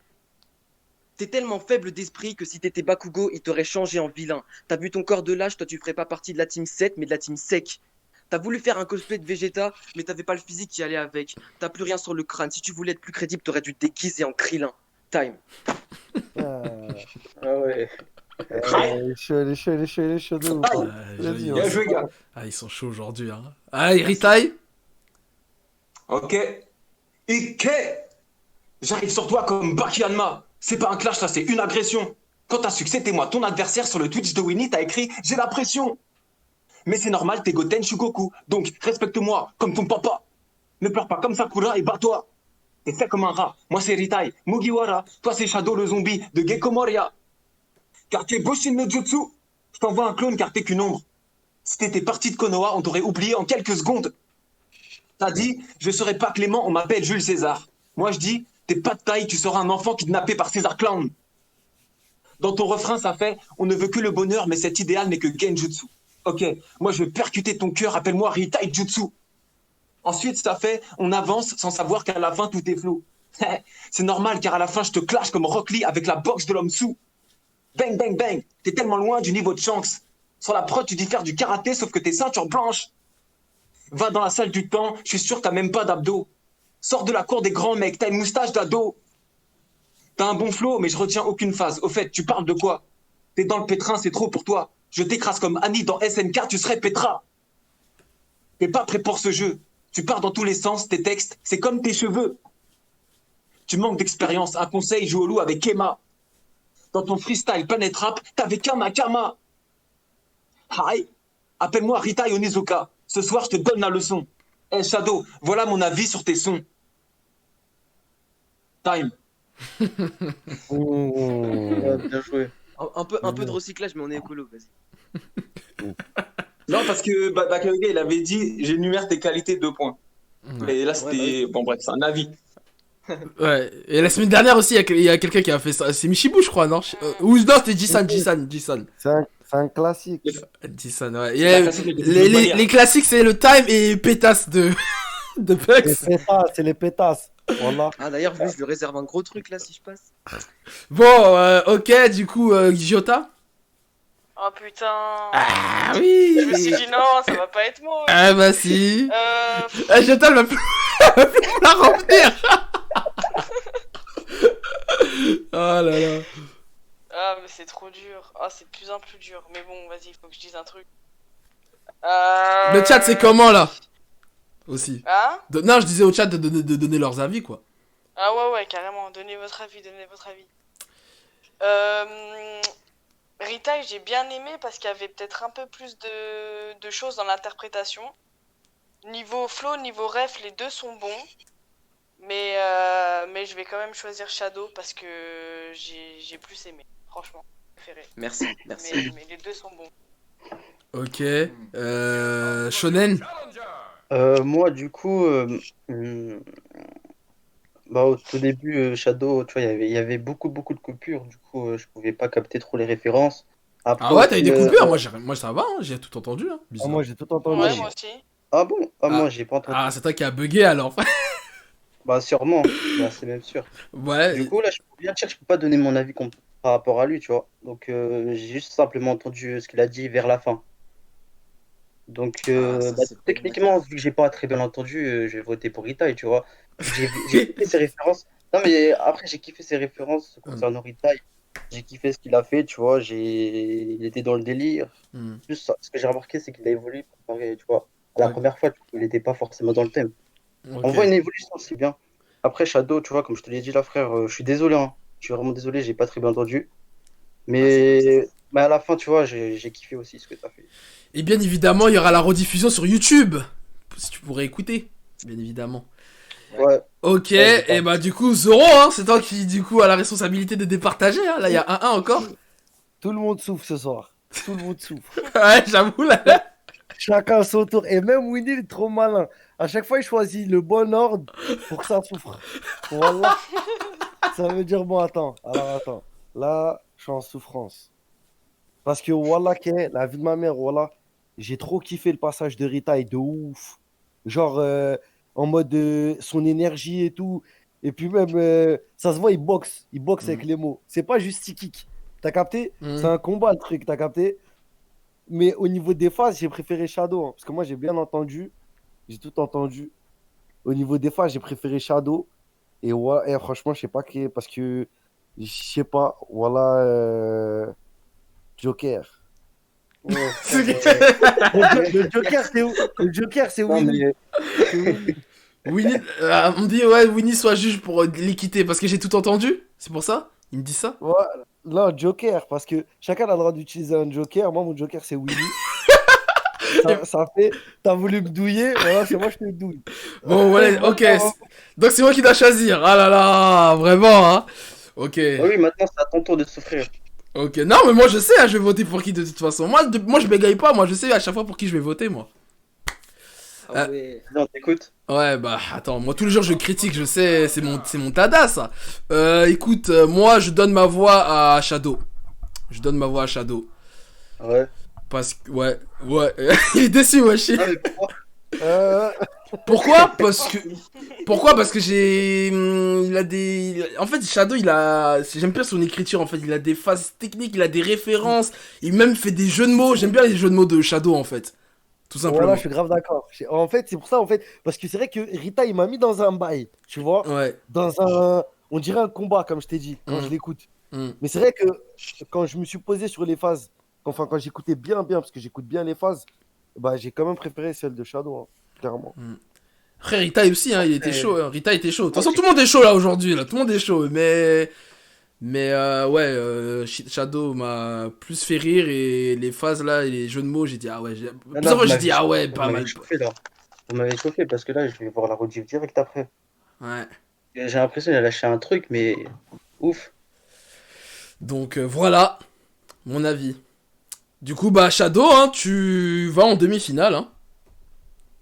T'es tellement faible d'esprit que si t'étais Bakugo, il t'aurait changé en vilain. T'as vu ton corps de lâche, toi tu ferais pas partie de la team 7, mais de la team sec. T'as voulu faire un cosplay de Vegeta, mais t'avais pas le physique qui allait avec. T'as plus rien sur le crâne, si tu voulais être plus crédible, t'aurais dû te déguiser en Krillin. Time. Ah ouais. Il est chaud de ouf. Vas-y, Bien joué, gars. Ah, ils sont chauds aujourd'hui, hein. Allez, Ritai. Ok. Ike. J'arrive sur toi comme Bakianma. C'est pas un clash, là, c'est une agression. Quand t'as succès, t'es moi. Ton adversaire sur le Twitch de Winnie, t'as écrit « J'ai la pression ». Mais c'est normal, t'es Goten, je suis Goku. Donc, respecte-moi, comme ton papa. Ne pleure pas comme Sakura et bats-toi. T'es fait comme un rat. Moi, c'est Ritai, Mugiwara. Toi, c'est Shadow, le zombie de Gecko Moria. Car t'es Boshin no Jutsu. Je t'envoie un clone car t'es qu'une ombre. Si t'étais parti de Konoha, on t'aurait oublié en quelques secondes. T'as dit, je serai pas Clément, on m'appelle Jules César. Moi, je dis, t'es pas de taille, tu seras un enfant kidnappé par César Clown. Dans ton refrain, ça fait, on ne veut que le bonheur, mais cet idéal n'est que Genjutsu. Ok, moi, je vais percuter ton cœur, appelle-moi Ritai Jutsu. Ensuite, ça fait, on avance sans savoir qu'à la fin, tout est flou. C'est normal, car à la fin, je te clash comme Rock Lee avec la boxe de l'homme sous. Bang, bang, bang, t'es tellement loin du niveau de Shanks. Sur la prod, tu dis faire du karaté, sauf que t'es ceinture blanche. Va dans la salle du temps, je suis sûr que t'as même pas d'abdos. Sors de la cour des grands mecs, t'as une moustache d'ado. T'as un bon flow, mais je retiens aucune phase. Au fait, tu parles de quoi? T'es dans le pétrin, c'est trop pour toi. Je t'écrase comme Annie dans SNK, tu serais Petra. T'es pas prêt pour ce jeu. Tu pars dans tous les sens, tes textes, c'est comme tes cheveux. Tu manques d'expérience, un conseil, joue au loup avec Emma. Dans ton freestyle Planet Rap, t'avais Kama Kama. Hi, appelle-moi Ritai Onizuka. Ce soir, je te donne la leçon. Hey Shadow, voilà mon avis sur tes sons. Time. Ouais, bien joué. Un peu de recyclage, mais on est écolo, vas-y. Non, parce que Bakayuge, il avait dit, j'énumère tes qualités, 2 points. Ouais. Et là, c'était... Bon, bref, c'est un avis. Ouais, et la semaine dernière aussi, il y a quelqu'un qui a fait ça. C'est Michibu, je crois, non? Ou non, c'était Jisan. C'est un classique. Jisan, ouais. C'est un classique, mais Les classiques, c'est le time et pétasse de Bugs. C'est les pétasses. Voilà. Ah, d'ailleurs, lui, je lui réserve un gros truc là si je passe. Bon, ok, du coup, Jota. Oh putain. Ah oui. Je me suis dit non, ça va pas être moi. Ah bah si. Euh... Jota, elle va plus la remplir. Oh là là. Ah mais c'est trop dur. Ah c'est de plus en plus dur. Mais bon, vas-y, faut que je dise un truc. Le chat, c'est comment là? Aussi. Hein? Non, je disais au chat de donner leurs avis, quoi. Ah ouais, carrément. Donnez votre avis, Ritai, j'ai bien aimé parce qu'il y avait peut-être un peu plus de choses dans l'interprétation. Niveau flow, niveau ref, les deux sont bons. Mais je vais quand même choisir Shadow parce que j'ai plus aimé, franchement. Préféré. Merci. Mais les deux sont bons. Ok. Shonen. Moi, du coup, bah, au tout début, Shadow, tu vois, il y avait beaucoup de coupures. Du coup, je pouvais pas capter trop les références. Après, Ah ouais, t'as eu aussi, des coupures? Moi ça va, hein, j'ai tout entendu. Hein. Bizarre. Moi, j'ai tout entendu. Ouais, moi aussi. Ah bon? Ah, moi, j'ai pas entendu. Ah, c'est toi qui a bugué alors. Bah, sûrement. Bah, c'est même sûr. Ouais. Du coup, là, je peux bien dire que je peux pas donner mon avis par rapport à lui, tu vois. Donc, j'ai juste simplement entendu ce qu'il a dit vers la fin. Donc, techniquement, vu que j'ai pas très bien entendu, je vais voter pour Ritai, tu vois. J'ai kiffé ses références. Non, mais après, j'ai kiffé ses références concernant Ritai. J'ai kiffé ce qu'il a fait, tu vois. Il était dans le délire. Plus, ce que j'ai remarqué, c'est qu'il a évolué comparé, tu vois. À la première fois, il n'était pas forcément dans le thème. Ok. On voit une évolution, c'est bien. Après, Shadow, tu vois, comme je te l'ai dit là, frère, je suis désolé, hein. Je suis vraiment désolé, j'ai pas très bien entendu. Mais à la fin, tu vois, j'ai kiffé aussi ce que tu as fait. Et bien évidemment, il y aura la rediffusion sur YouTube. Si tu pourrais écouter, bien évidemment. Ouais. Ok, et bah du coup, Zoro, hein, c'est toi qui du coup a la responsabilité de départager. Hein. Là, il y a 1-1 encore. Tout le monde souffre ce soir. Tout le monde souffre. Ouais, j'avoue, là. Chacun son tour. Et même Winnie, il est trop malin. À chaque fois, il choisit le bon ordre pour que ça souffre. Voilà. Ça veut dire, bon, attends. Alors, attends. Là, je suis en souffrance. Parce que, voilà, la vie de ma mère, voilà, j'ai trop kiffé le passage de Ritai, de ouf. Genre, en mode son énergie et tout. Et puis même, ça se voit, il boxe. Il boxe avec les mots. C'est pas juste kick. T'as capté? C'est un combat, le truc, t'as capté? Mais au niveau des phases, j'ai préféré Shadow. Hein, parce que moi, j'ai bien entendu. J'ai tout entendu. Au niveau des phases, j'ai préféré Shadow. Et ouais, et franchement, je sais pas qui. Parce que, je sais pas, voilà. Joker. Ouais, le Joker, c'est où? Le Joker, c'est où? non, mais... Winnie, on me dit, ouais, Winnie soit juge pour l'équité, parce que j'ai tout entendu. C'est pour ça? Il me dit ça? Ouais, non, Joker, parce que chacun a le droit d'utiliser un Joker. Moi, mon Joker, c'est Willy. Ça fait, t'as voulu me douiller, voilà, c'est moi, je te douille. Bon, ouais, ok. Donc c'est moi qui dois choisir. Ah là là, vraiment, hein. Ok. Oui, maintenant c'est à ton tour de souffrir. Ok. Non, mais moi je sais, hein, je vais voter pour qui de toute façon. Moi je bégaye pas, moi je sais à chaque fois pour qui je vais voter, moi. Ah ouais. Non, t'écoutes. Ouais, bah attends, moi tous les jours je critique, je sais, c'est mon tada ça. Écoute, moi je donne ma voix à Shadow. Je donne ma voix à Shadow. Ouais. Parce que, ouais. Il est déçu, wesh. Ah, mais pourquoi Pourquoi? Parce que il a des... En fait, Shadow, j'aime bien son écriture, en fait. Il a des phases techniques, il a des références. Il même fait des jeux de mots. J'aime bien les jeux de mots de Shadow, en fait. Tout simplement. Voilà, je suis grave d'accord. En fait, c'est pour ça, en fait, parce que c'est vrai que Rita, il m'a mis dans un bail, tu vois, Ouais. dans un, on dirait un combat, comme je t'ai dit, quand je l'écoute. Mais c'est vrai que quand je me suis posé sur les phases, enfin, quand j'écoutais bien, parce que j'écoute bien les phases, bah, j'ai quand même préféré celle de Shadow, hein, clairement. Après, Rita aussi, hein, il était chaud. Hein. Rita était chaud. De toute façon, tout le monde est chaud là aujourd'hui. Là. Tout le monde est chaud. Mais ouais, Shadow m'a plus fait rire et les phases là et les jeux de mots, j'ai dit ah ouais. Plusieurs fois, j'ai dit ah ouais, pas mal. Chauffé, là. Vous m'avez chauffé parce que là, je vais voir la rediff direct après. Ouais. J'ai l'impression qu'il a lâché un truc, mais ouf. Donc voilà, mon avis. Du coup, bah Shadow, hein, tu vas en demi-finale. Hein.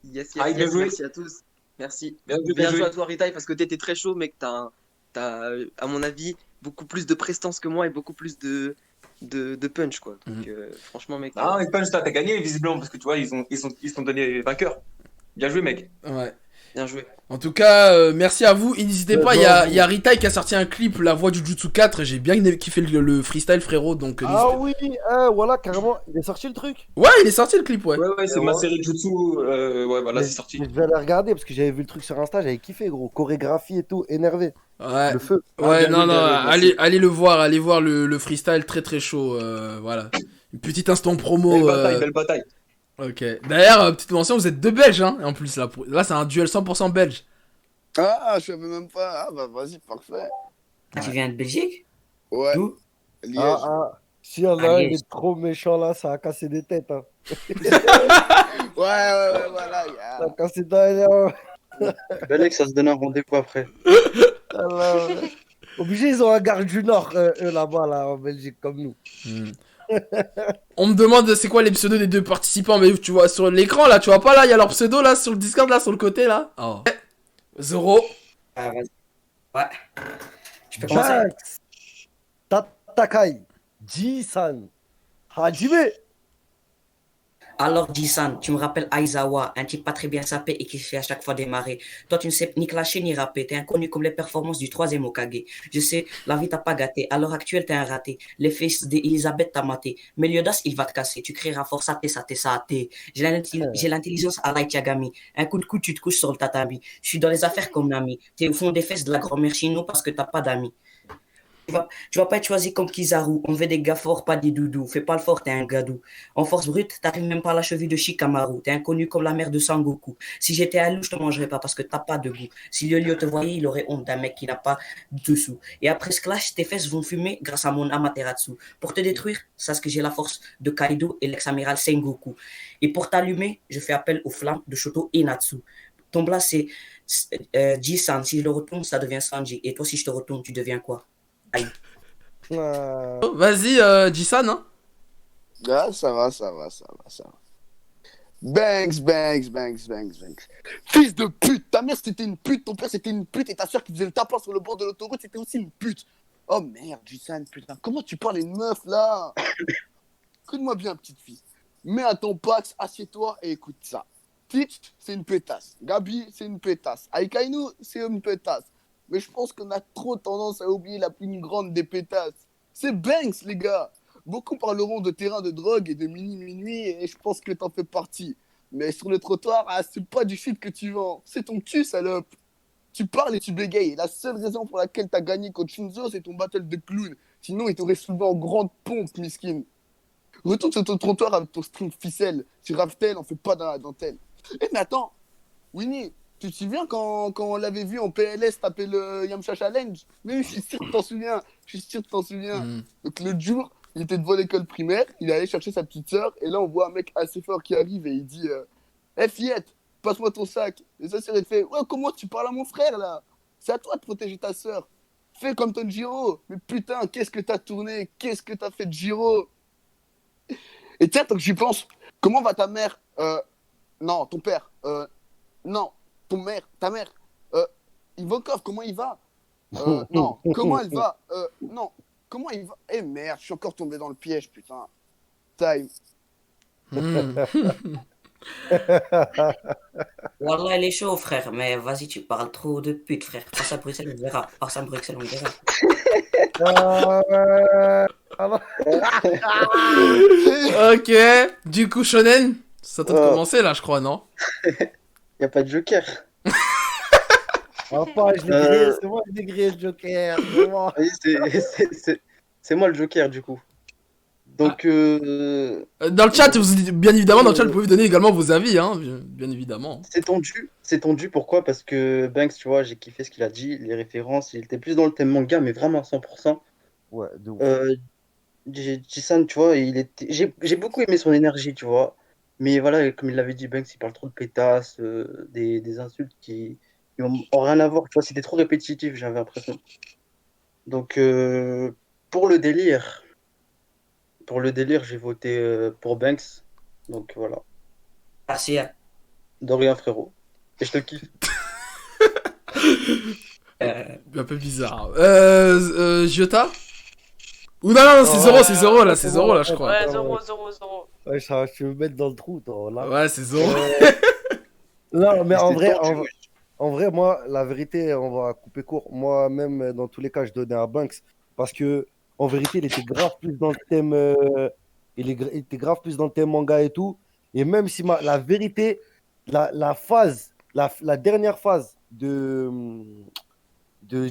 Yes, Ah, bien joué. merci à tous. Merci. Bien Bien joué. joué à toi, Ritaille, parce que t'étais très chaud, mec. T'as, à mon avis, beaucoup plus de prestance que moi et beaucoup plus de punch, quoi. Donc, franchement, mec. Ah, et Punch, t'as gagné visiblement parce que tu vois, ils sont donnés vainqueurs. Bien joué, mec. Ouais. Bien joué. En tout cas, merci à vous. Et n'hésitez pas, il y a Ritaille qui a sorti un clip, La Voix du Jutsu 4. Et j'ai bien kiffé le freestyle, frérot. Donc, Ah oui, voilà, carrément, il est sorti le truc. Ouais, il est sorti le clip, ouais. Ouais, c'est ma série de Jutsu. Ouais, voilà, c'est sorti. Je vais aller regarder parce que j'avais vu le truc sur Insta, j'avais kiffé, gros. Chorégraphie et tout, énervé. Ouais. Le feu. Ouais, non, allez le voir, allez voir le freestyle très très chaud. Voilà. Une petite instant promo. Belle bataille. Ok. D'ailleurs, petite mention, vous êtes deux Belges, hein. En plus, là c'est un duel 100% belge. Ah, je savais même pas. Ah, bah vas-y, parfait. Tu viens de Belgique? Ouais. D'où? Liège. Si y en a un, il Liège. est trop méchant là, ça a cassé des têtes. Hein. Ouais, voilà. Ça a cassé des têtes. Fallait que ça se donne un rendez-vous après. Alors, obligé, ils ont un garde du Nord, eux là-bas, là, en Belgique, comme nous. On me demande c'est quoi les pseudos des deux participants, mais tu vois sur l'écran là, tu vois pas là, il y a leur pseudo là sur le Discord là, sur le côté là. Oh. Zoro. Ah, vas-y. Ouais. Je peux commencer? Jax, Tatakai, Ji-san, Hajime. Alors, Jisan, tu me rappelles Aizawa, un type pas très bien sapé et qui se fait à chaque fois démarrer. Toi, tu ne sais ni clasher ni rapper. T'es inconnu comme les performances du troisième Hokage. Je sais, la vie t'a pas gâté. À l'heure actuelle, t'es un raté. Les fils d'Elisabeth t'a maté. Meliodas, il va te casser. Tu crieras fort saté. J'ai l'intelligence à Light Yagami. Un coup de coude, tu te couches sur le tatami. Je suis dans les affaires comme Nami. T'es au fond des fesses de la grand-mère Chino parce que t'as pas d'amis. Tu vas pas être choisi comme Kizaru. On veut des gars forts, pas des doudous. Fais pas le fort, t'es un gadou. En force brute, t'arrives même pas à la cheville de Shikamaru. T'es inconnu comme la mère de Sangoku. Si j'étais à loup, je te mangerais pas parce que t'as pas de goût. Si Lyoyo te voyait, il aurait honte d'un mec qui n'a pas de sous. Et après ce clash, tes fesses vont fumer grâce à mon Amaterasu. Pour te détruire, sache que j'ai la force de Kaido et l'ex-amiral Sengoku. Et pour t'allumer, je fais appel aux flammes de Shoto Inatsu. Ton blas, c'est Ji-san. Si je le retourne, ça devient Sanji. Et toi, si je te retourne, tu deviens quoi? Vas-y, Jisan, hein. Ah, ça va. Banks. Fils de pute, ta mère c'était une pute, ton père c'était une pute et ta soeur qui faisait le tapin sur le bord de l'autoroute c'était aussi une pute. Oh merde, Jisan, putain, comment tu parles à une meuf là? Écoute-moi bien, petite fille. Mets à ton pax, assieds-toi et écoute ça. Teach, c'est une pétasse. Gabi, c'est une pétasse. Aikainu, c'est une pétasse. Mais je pense qu'on a trop tendance à oublier la plus grande des pétasses. C'est Banks, les gars. Beaucoup parleront de terrain de drogue et de minuit et je pense que t'en fais partie. Mais sur le trottoir, c'est pas du shit que tu vends. C'est ton cul, salope. Tu parles et tu bégayes. Et la seule raison pour laquelle t'as gagné contre Shinzo, c'est ton battle de clown. Sinon, il t'aurait soulevé en grande pompe, miskin. Retourne sur ton trottoir avec ton string ficelle. Tu Raftel, on fait pas dans la dentelle. Eh, mais attends, Winnie, Tu te souviens quand on l'avait vu en PLS taper le Yamcha Challenge? Mais je suis sûr que t'en souviens. Je suis sûr que t'en souviens. Hmm. Donc l'autre jour, il était devant l'école primaire, il est allé chercher sa petite sœur, et là on voit un mec assez fort qui arrive et il dit Eh fillette, passe-moi ton sac. Et sa sœur elle fait Ouais, comment tu parles à mon frère là? C'est à toi de protéger ta sœur. Fais comme Tanjiro. Mais putain, qu'est-ce que t'as tourné? Qu'est-ce que t'as fait de Jiro? Et tiens, tant que j'y pense, comment va ta mère? Non, ton père. Non, ta mère. Ivokov, comment il va? Non, comment elle va? Non, comment il va? Eh merde, je suis encore tombé dans le piège, putain. Time. Hmm. Wallah, elle est chaud, frère, mais vas-y, tu parles trop de pute, frère. Passe à Bruxelles, on verra. Passe à Bruxelles, on verra. Ok, du coup, Shonen, ça t'a commencé là, je crois, non? Y a pas de joker. Enfin, je l'ai grillé, c'est moi qui l'ai grillé le Joker. C'est moi. Oui, c'est moi le joker du coup. Donc, Dans le chat, bien évidemment, dans le chat, vous pouvez donner également vos avis, hein, bien évidemment. c'est tendu. Pourquoi? Parce que Banks, tu vois, j'ai kiffé ce qu'il a dit, les références, il était plus dans le thème manga, mais vraiment à 100%. Ouais, de ouf. Jisan, tu vois, j'ai beaucoup aimé son énergie, tu vois. Mais voilà, comme il l'avait dit, Banks, il parle trop de pétasses, des insultes qui ont rien à voir. Tu vois, c'était trop répétitif, j'avais l'impression. Donc, pour le délire, j'ai voté pour Banks. Donc voilà. Merci. De rien, frérot. Et je te kiffe. Un peu bizarre. Giota? Ou non, c'est Zoro là, c'est Zoro là, je crois. Ouais, Zoro. Ouais, tu veux me mettre dans le trou, toi, là. Ouais, c'est Zoro. Non, mais en vrai, tendu, en vrai, moi, la vérité, on va couper court. Moi-même, dans tous les cas, je donnais à Banks parce que, en vérité, il était grave plus dans le thème, il était grave plus dans le thème manga et tout. Et même si la vérité, la dernière phase de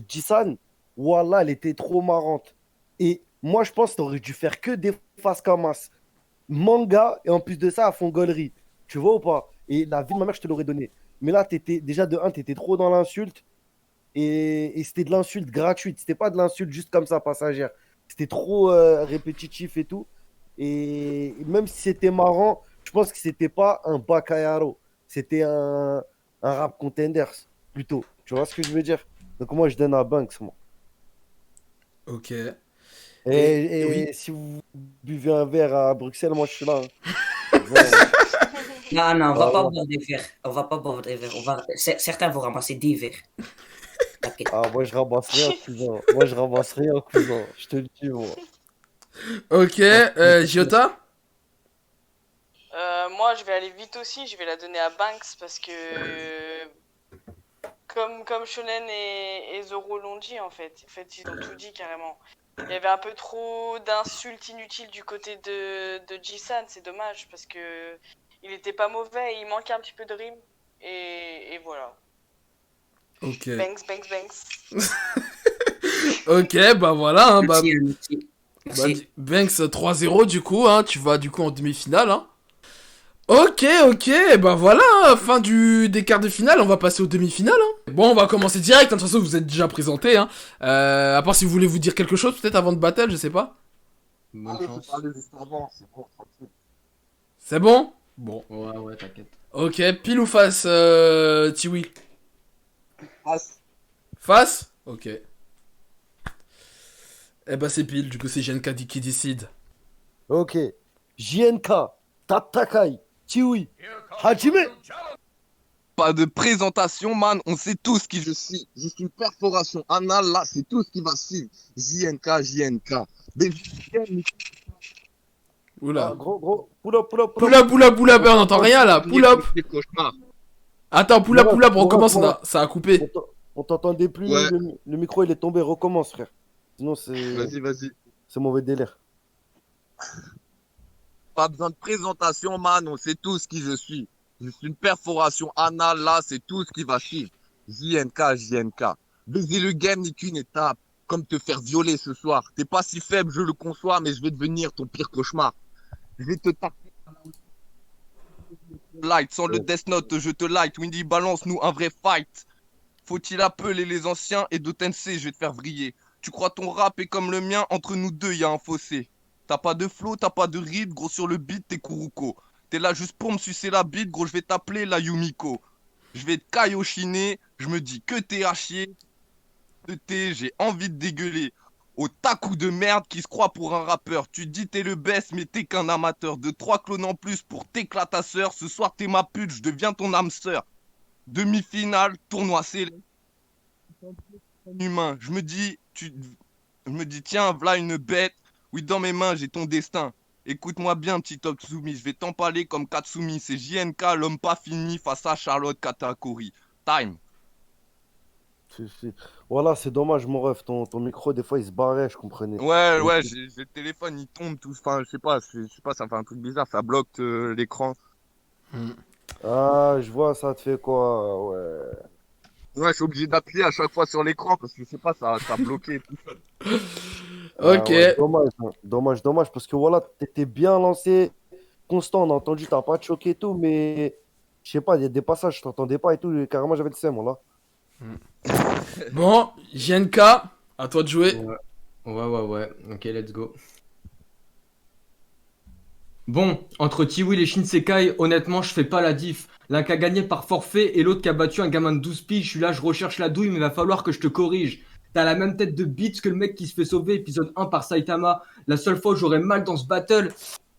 Jisan, voilà, elle était trop marrante. Et moi, je pense que tu aurais dû faire que des phases Kamas manga et en plus de ça à fond gaulerie. Tu vois ou pas? Et la vie de ma mère, je te l'aurais donné. Mais là, déjà de 1, tu étais trop dans l'insulte et c'était de l'insulte gratuite. C'était pas de l'insulte juste comme ça, passagère. C'était trop répétitif et tout. Et même si c'était marrant, je pense que c'était pas un Bakayaro. C'était un rap contenders plutôt. Tu vois ce que je veux dire? Donc moi, je donne à Banks, moi. Ok. Et oui. si vous buvez un verre à Bruxelles, moi, je suis là. Non, on va pas boire des verres. On va pas boire des verres. Certains vont ramasser 10 verres. Okay. Ah, moi, je ramasse rien, cousin. Moi, je ramasse rien, cousin. Je te le dis, moi. Ok, Giota? Moi, je vais aller vite aussi. Je vais la donner à Banks parce que, comme Shonen et Zoro l'ont dit, en fait, ils ont tout dit carrément. Il y avait un peu trop d'insultes inutiles du côté de Jisan. C'est dommage parce que il était pas mauvais. Il manquait un petit peu de rime. Et voilà. Ok. Banks. Ok, bah voilà. Hein, Merci. Banks 3-0 du coup, hein, tu vas du coup en demi-finale. Hein. Ok, bah voilà, hein, fin des quarts de finale, on va passer aux demi-finales. Hein. Bon, on va commencer direct, hein, de toute façon vous êtes déjà présenté. Hein. À part si vous voulez vous dire quelque chose peut-être avant de battle, je sais pas. Bonne chance. C'est bon? Bon. Ouais, t'inquiète. Ok, pile ou face, Tiwi? Face? Ok. Eh ben c'est pile, du coup c'est JNK qui décide. Ok. JNK, Tatakai, Tiwi, Hajime. Pas de présentation, man. On sait tous qui je suis. Je suis une perforation anale, là, c'est tout ce qui va suivre. JNK. Oula. Ah, gros. Pull up. On n'entend rien là. Pull up. Attends, pull up, on recommence là. Ça a coupé. On t'entendait plus. Ouais. Le micro il est tombé. Recommence, frère. Sinon c'est. Vas-y. C'est mauvais délire. Pas besoin de présentation, man. On sait tous qui je suis. Je suis une perforation anale, là, c'est tout ce qui va suivre. JNK. Baiser le game n'est qu'une étape. Comme te faire violer ce soir. T'es pas si faible, je le conçois, mais je vais devenir ton pire cauchemar. Je vais te taper light, sans le Death Note, je te light. Windy, balance-nous un vrai fight. Faut-il appeler les anciens et d'Otense, je vais te faire vriller. Tu crois ton rap est comme le mien, entre nous deux, y a un fossé. T'as pas de flow, t'as pas de rythme, gros sur le beat, t'es Kuruko. T'es là juste pour me sucer la bite, gros, je vais t'appeler la Yumiko. Je vais te caillochiner, je me dis que t'es à chier. De thé, j'ai envie de dégueuler. Au takou de merde qui se croit pour un rappeur. Tu dis t'es le best, mais t'es qu'un amateur. De 3 clones en plus pour t'éclater ta sœur. Ce soir t'es ma pute, je deviens ton âme sœur. Demi-finale, tournoi scellé. Humain. Je me dis, tiens, voilà une bête. Oui, dans mes mains, j'ai ton destin. Écoute-moi bien, petit Totsumi. Je vais t'empaler comme Katsumi. C'est JNK, l'homme pas fini face à Charlotte Katakuri. Time. Voilà, c'est dommage, mon ref. Ton micro, des fois, il se barrait, je comprenais. Ouais, j'ai le téléphone, il tombe tout. Enfin, je sais pas, ça fait un truc bizarre. Ça bloque l'écran. Ah, je vois, ça te fait quoi? Ouais. Ouais, je suis obligé d'appuyer à chaque fois sur l'écran parce que je sais pas, ça a bloqué tout seul. Ah Ok. ouais, dommage, hein. Dommage, parce que voilà, t'étais bien lancé, constant, on a entendu, t'as pas de choqué et tout, mais je sais pas, il y a des passages, je t'entendais pas et tout, et carrément j'avais le seum, là. Bon, JNK, à toi de jouer. Ouais. Ok, let's go. Bon, entre Tiwil et Shinsekai, honnêtement, je fais pas la diff. L'un qui a gagné par forfait et l'autre qui a battu un gamin de 12 piges. Je suis là, je recherche la douille, mais va falloir que je te corrige. T'as la même tête de bite que le mec qui se fait sauver épisode 1 par Saitama. La seule fois où j'aurai mal dans ce battle,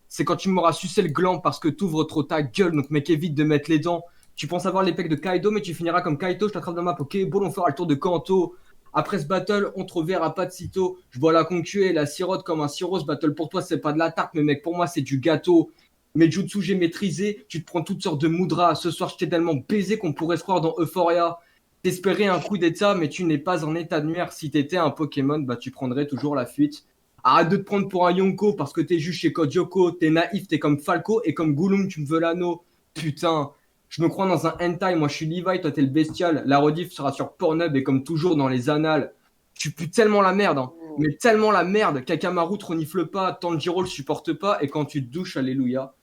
c'est quand tu m'auras sucé le gland parce que t'ouvres trop ta gueule, donc mec, évite de mettre les dents. Tu penses avoir les pecs de Kaido, mais tu finiras comme Kaito, je t'attrape dans ma Pokéball, on fera le tour de Kanto. Après ce battle, on te reverra pas de sitôt. Je vois la concu et la sirote comme un sirop. Ce battle pour toi, c'est pas de la tarte, mais mec, pour moi, c'est du gâteau. Mes jutsu, j'ai maîtrisé. Tu te prends toutes sortes de mudras. Ce soir, je t'ai tellement baisé qu'on pourrait se croire dans Euphoria. T'espérais un coup d'état, mais tu n'es pas en état de mer. Si t'étais un Pokémon, bah tu prendrais toujours la fuite. Arrête de te prendre pour un Yonko parce que t'es juste chez Kodyoko. T'es naïf, t'es comme Falco et comme Gollum, tu me veux l'anneau. Putain. Je me crois dans un hentai, moi je suis Levi, toi t'es le bestial. La rediff sera sur Pornhub et comme toujours dans les annales. Tu pues tellement la merde, hein. Mais tellement la merde qu'Akamaru te renifle pas, Tanjiro le supporte pas et quand tu te douches, alléluia.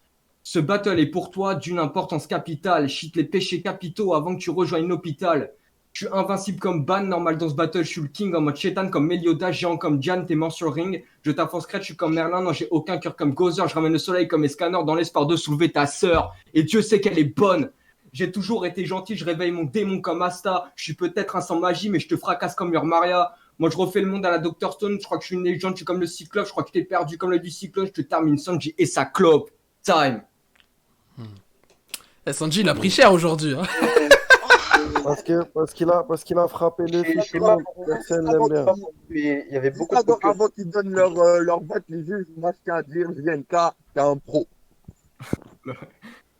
Ce battle est pour toi d'une importance capitale. Shit les péchés capitaux avant que tu rejoignes l'hôpital. Je suis invincible comme Ban, normal dans ce battle, je suis le king en mode Chetan comme Meliodas, géant comme Jan, t'es mort sur le ring. Je tape en scratch, je suis comme Merlin, non j'ai aucun cœur comme Gozer, je ramène le soleil comme Escanor dans l'espoir de soulever ta sœur. Et Dieu sait qu'elle est bonne. J'ai toujours été gentil, je réveille mon démon comme Asta. Je suis peut-être un sans magie, mais je te fracasse comme Ur Maria. Moi, je refais le monde à la Dr. Stone. Je crois que je suis une légende, je suis comme le Cyclope. Je crois que t'es perdu comme le du Cyclone. Je te termine Sanji et sa clope. Time. Sanji, il a pris cher aujourd'hui. Hein. Parce qu'il a frappé le fils, personne l'aime bien. Mais il y avait beaucoup Ça, de focus. avant qu'ils donnent leur vote, les juges, moi je tiens à dire, JNK, t'es un pro.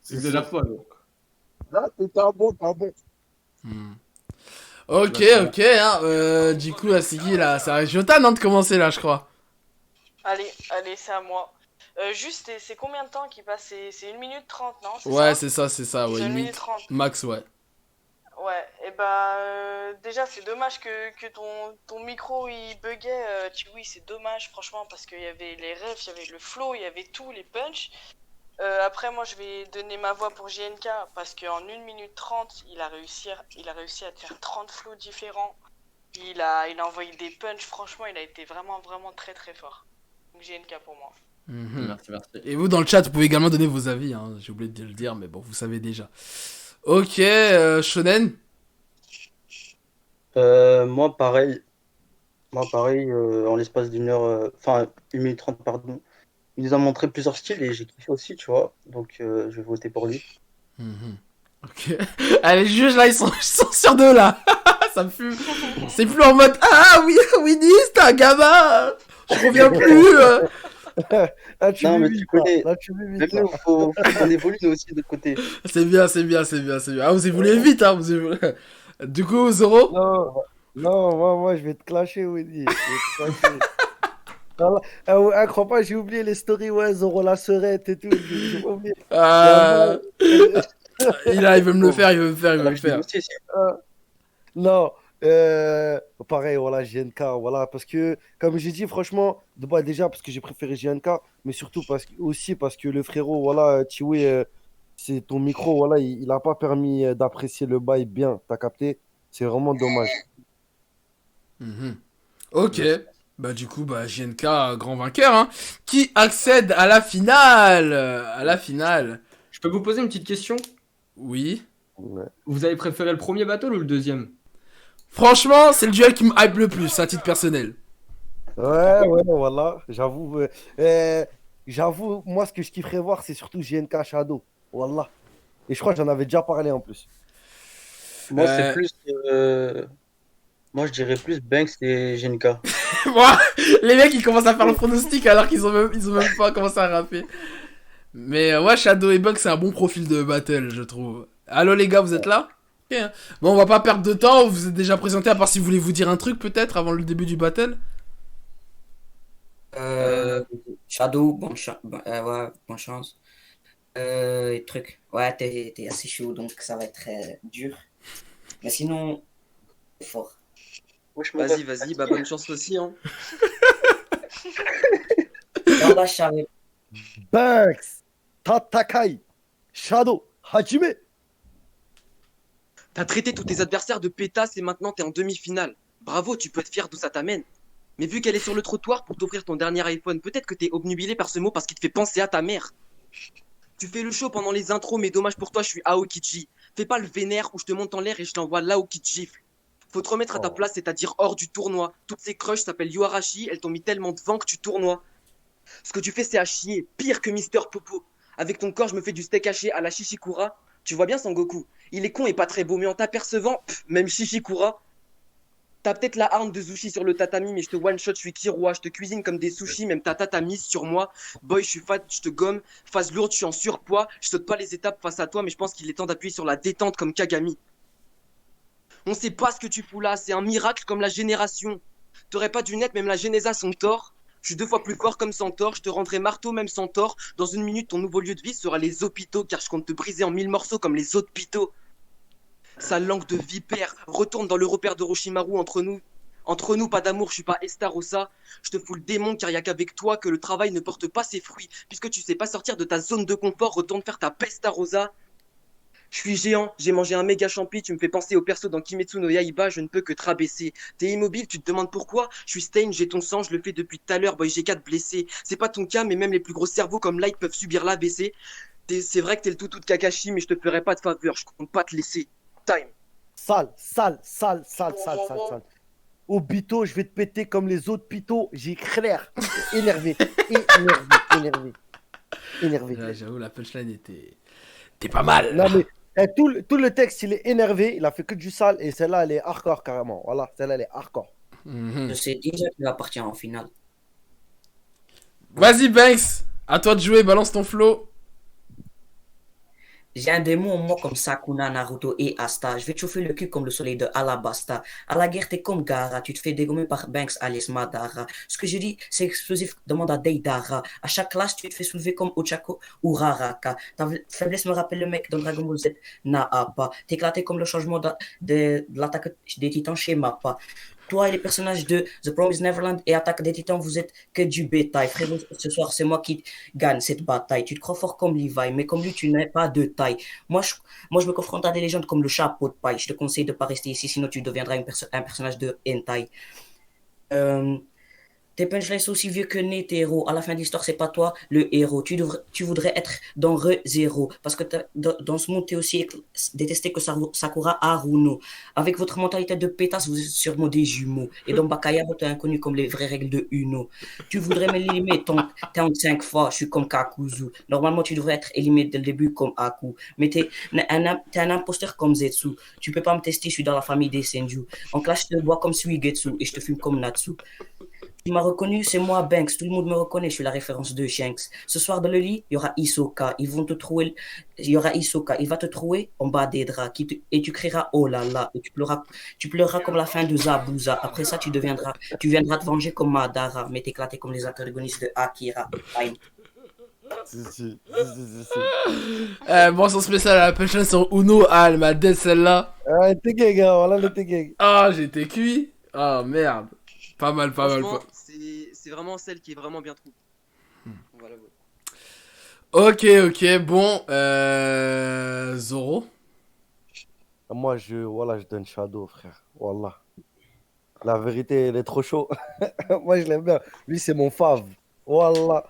C'est déjà pas, donc. Là, t'es un bon. Ok, hein, du coup, Asigi, là, ça reste Jotan, hein, de commencer, là, je crois. Allez, c'est à moi. Juste, c'est combien de temps qui passe? C'est 1 minute 30, non? Ouais, c'est ça, ouais. C'est 1 une minute 30. Max, ouais. Ouais, et bah, déjà, c'est dommage que ton micro il buguait. Oui, c'est dommage, franchement, parce qu'il y avait les refs, il y avait le flow, il y avait tout, les punchs. Après, moi, je vais donner ma voix pour JNK parce qu'en 1 minute 30, il a réussi à te faire 30 flows différents. Il a envoyé des punchs, franchement, il a été vraiment, vraiment très, très fort. Donc, JNK pour moi. Merci. Et vous, dans le chat, vous pouvez également donner vos avis, hein. J'ai oublié de le dire, mais bon, vous savez déjà. Ok, Shonen. Moi, pareil, en l'espace d'une heure, enfin, 1 minute 30, pardon. Il nous a montré plusieurs styles et j'ai kiffé aussi, tu vois. Donc, je vais voter pour lui. Ok. Allez, les juges, là, ils sont sur deux, là. Ça me fume. C'est plus en mode, ah oui, Winnie, c'est un gamin. Je reviens plus. Là, tu Non, mais m'imites, tu connais. là, tu m'imites, Même là. nous, faut qu'on évolue nous aussi de l'autre côté. C'est bien. Ah, vous évoluez vite, hein. Du coup, Zoro. Non, moi, je vais te clasher, Winnie. Je vais te clasher. Crois pas, j'ai oublié les stories, ouais, Zoro la serette et tout. J'ai pas oublié. Il veut me le faire, il veut me le faire. Non, pareil, voilà, JNK, voilà, parce que, comme j'ai dit, franchement, déjà parce que j'ai préféré JNK, mais surtout aussi parce que le frérot, voilà, Tiwi, c'est ton micro, voilà, il a pas permis d'apprécier le bail bien. T'as capté? C'est vraiment dommage. Mhm. Ok. Bah du coup, bah JNK, grand vainqueur, hein, qui accède à la finale. À la finale. Je peux vous poser une petite question? Oui. Ouais. Vous avez préféré le premier battle ou le deuxième? Franchement, c'est le duel qui me hype le plus, à titre personnel. Ouais, voilà. J'avoue, moi, ce que je kifferais voir, c'est surtout GNK Shadow. Voilà. Et je crois que j'en avais déjà parlé en plus. Moi, c'est plus. Moi, je dirais plus Banks et GNK. Moi, les mecs, ils commencent à faire le pronostic alors ils ont même pas commencé à rapper. Mais ouais, Shadow et Bug, c'est un bon profil de battle, je trouve. Allô les gars, vous êtes là? Ok, hein. Bon, on va pas perdre de temps, vous êtes déjà présenté, à part si vous voulez vous dire un truc peut-être avant le début du battle. Shadow, ouais, bonne chance. Et truc. Ouais, t'es assez chaud, donc ça va être très dur. Mais sinon, c'est fort. Vas-y, bah bonne chance aussi, hein. Non, bah, je savais. Banks, Tatakai, Shadow, Hajime. T'as traité tous tes adversaires de pétasses et maintenant t'es en demi-finale. Bravo, tu peux être fier d'où ça t'amène. Mais vu qu'elle est sur le trottoir pour t'offrir ton dernier iPhone, peut-être que t'es obnubilé par ce mot parce qu'il te fait penser à ta mère. Tu fais le show pendant les intros, mais dommage pour toi, je suis Aokiji. Fais pas le vénère où je te monte en l'air et je t'envoie là-haut qui te gifle. Faut te remettre à ta place, c'est-à-dire hors du tournoi. Toutes ces crushs s'appellent Yuarashi, elles t'ont mis tellement de vent que tu tournoies. Ce que tu fais, c'est à chier, pire que Mister Popo. Avec ton corps, je me fais du steak haché à la Shishikura. Tu vois bien Sangoku, il est con et pas très beau, mais en t'apercevant, même Shishikura. T'as peut-être la arme de Zushi sur le tatami, mais je te one-shot, je suis Kirua, je te cuisine comme des sushis, même ta tata mise sur moi. Boy, je suis fat, je te gomme. Phase lourde, je suis en surpoids. Je saute pas les étapes face à toi, mais je pense qu'il est temps d'appuyer sur la détente comme Kagami. On sait pas ce que tu fous là, c'est un miracle comme la génération. T'aurais pas dû naître, même la Genésa son tort. Je suis 2 fois plus fort comme Centaure, je te rendrai marteau même sans tort. Dans 1 minute, ton nouveau lieu de vie sera les hôpitaux, car je compte te briser en 1000 morceaux comme les autres pitos. Sale langue de vipère, retourne dans le repère de Roshimaru entre nous. Entre nous, pas d'amour, je suis pas Estarossa. Je te fous le démon car y a qu'avec toi que le travail ne porte pas ses fruits. Puisque tu sais pas sortir de ta zone de confort, retourne faire ta Pestarossa. Je suis géant, j'ai mangé un méga champi, tu me fais penser au perso dans Kimetsu no Yaiba, je ne peux que te rabaisser. T'es immobile, tu te demandes pourquoi? Je suis Stain, j'ai ton sang, je le fais depuis tout à l'heure, boy, j'ai 4 blessés. C'est pas ton cas, mais même les plus gros cerveaux comme Light peuvent subir l'AVC. C'est vrai que t'es le toutou de Kakashi, mais je te ferai pas de faveur, je compte pas te laisser. Time. Sale. Obito, je vais te péter comme les autres pitos. J'ai clair. Énervé. Énervé. Ouais, j'avoue, la punchline était pas mal. Non, mais tout le texte, il est énervé. Il a fait que du sale. Et celle-là, elle est hardcore carrément. Voilà, celle-là, elle est hardcore. Je sais déjà qu'il va partir en finale. Vas-y Banks, à toi de jouer, balance ton flow. J'ai un démon en moi comme Sakuna, Naruto et Asta. Je vais te chauffer le cul comme le soleil de Alabasta. À la guerre, t'es comme Gara. Tu te fais dégommer par Banks, alias Madara. Ce que je dis, c'est explosif. Demande à Deidara. À chaque classe, tu te fais soulever comme Ochako ou Raraka. Ta faiblesse me rappelle le mec dans Dragon Ball Z. Naapa. T'es éclaté comme le changement de l'attaque des titans chez Mappa. Toi et les personnages de The Promised Neverland et Attaque des Titans, vous êtes que du bétail. Frérot, ce soir, c'est moi qui gagne cette bataille. Tu te crois fort comme Levi, mais comme lui, tu n'es pas de taille. Moi, je me confronte à des légendes comme le chapeau de paille. Je te conseille de ne pas rester ici, sinon tu deviendras un personnage de hentai. Tes punchlines sont aussi vieux que Netero. À la fin de l'histoire, c'est pas toi le héros. Tu voudrais être dans ReZero. Parce que dans ce monde, t'es aussi détesté que Sakura Haruno. Avec votre mentalité de pétasse, vous êtes sûrement des jumeaux. Et dans Bakaya, t'es inconnu comme les vraies règles de Uno. Tu voudrais m'éliminer, t'es en 5 fois, je suis comme Kakuzu. Normalement, tu devrais être éliminé dès le début comme Aku. Mais t'es un imposteur comme Zetsu. Tu peux pas me tester, je suis dans la famille des Senju. En classe, je te vois comme Suigetsu et je te fume comme Natsu. Tu m'as reconnu, c'est moi Banks, tout le monde me reconnaît, je suis la référence de Shanks. Ce soir dans le lit, il y aura Hisoka, il va te trouver en bas des draps et tu crieras oh là là et tu pleureras comme la fin de Zabuza. Après ça, tu viendras te venger comme Madara, mais t'éclater comme les antagonistes de Akira. Fine. Bon, son spécial à la punchline sur Uno, elle m'a dead celle-là. T'es gay, gars, voilà le t'es gay. Ah, j'étais cuit. Ah, merde. Pas mal. Franchement, c'est vraiment celle qui est vraiment bien trouvée. Voilà. Ok, bon, Zoro. Moi, je donne Shadow, frère. Wallah. La vérité, elle est trop chaud. Moi, je l'aime bien. Lui, c'est mon fave. Wallah.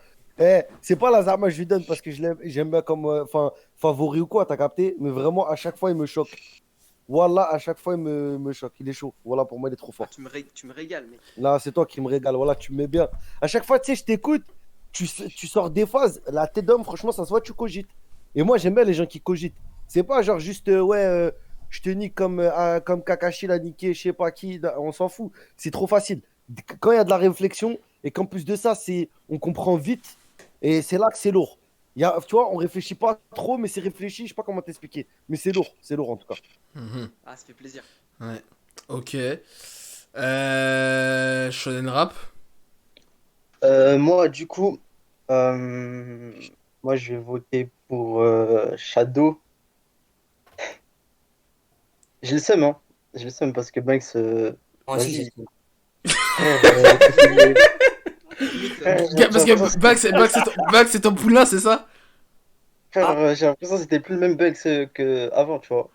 C'est pas la Zama, je lui donne parce que j'aime bien comme favori ou quoi, t'as capté? Mais vraiment, à chaque fois, il me choque. Wallah, à chaque fois, il me choque. Il est chaud. Voilà, pour moi, il est trop fort. Tu me régales, mec. Là, c'est toi qui me régale. Voilà, tu me mets bien. À chaque fois, tu sais, je t'écoute. Tu sors des phases. La tête d'homme, franchement, ça se voit, tu cogites. Et moi, j'aime bien les gens qui cogitent. C'est pas genre juste, je te nique comme Kakashi l'a niqué, je sais pas qui. On s'en fout. C'est trop facile. Quand il y a de la réflexion et qu'en plus de ça, on comprend vite. Et c'est là que c'est lourd. Tu vois, on réfléchit pas trop, mais c'est réfléchi. Je sais pas comment t'expliquer. Mais c'est lourd. C'est lourd en tout cas. Ah, ça fait plaisir. Ouais. Ok. Shonen Rap. Moi, du coup, moi, je vais voter pour Shadow. J'ai le seum, hein. J'ai le seum parce que Banks. Moi aussi, j'ai vas-y. Parce que Bax, c'est ton poulain, c'est ça? Frère, j'ai l'impression que c'était plus le même Banks qu'avant, tu vois.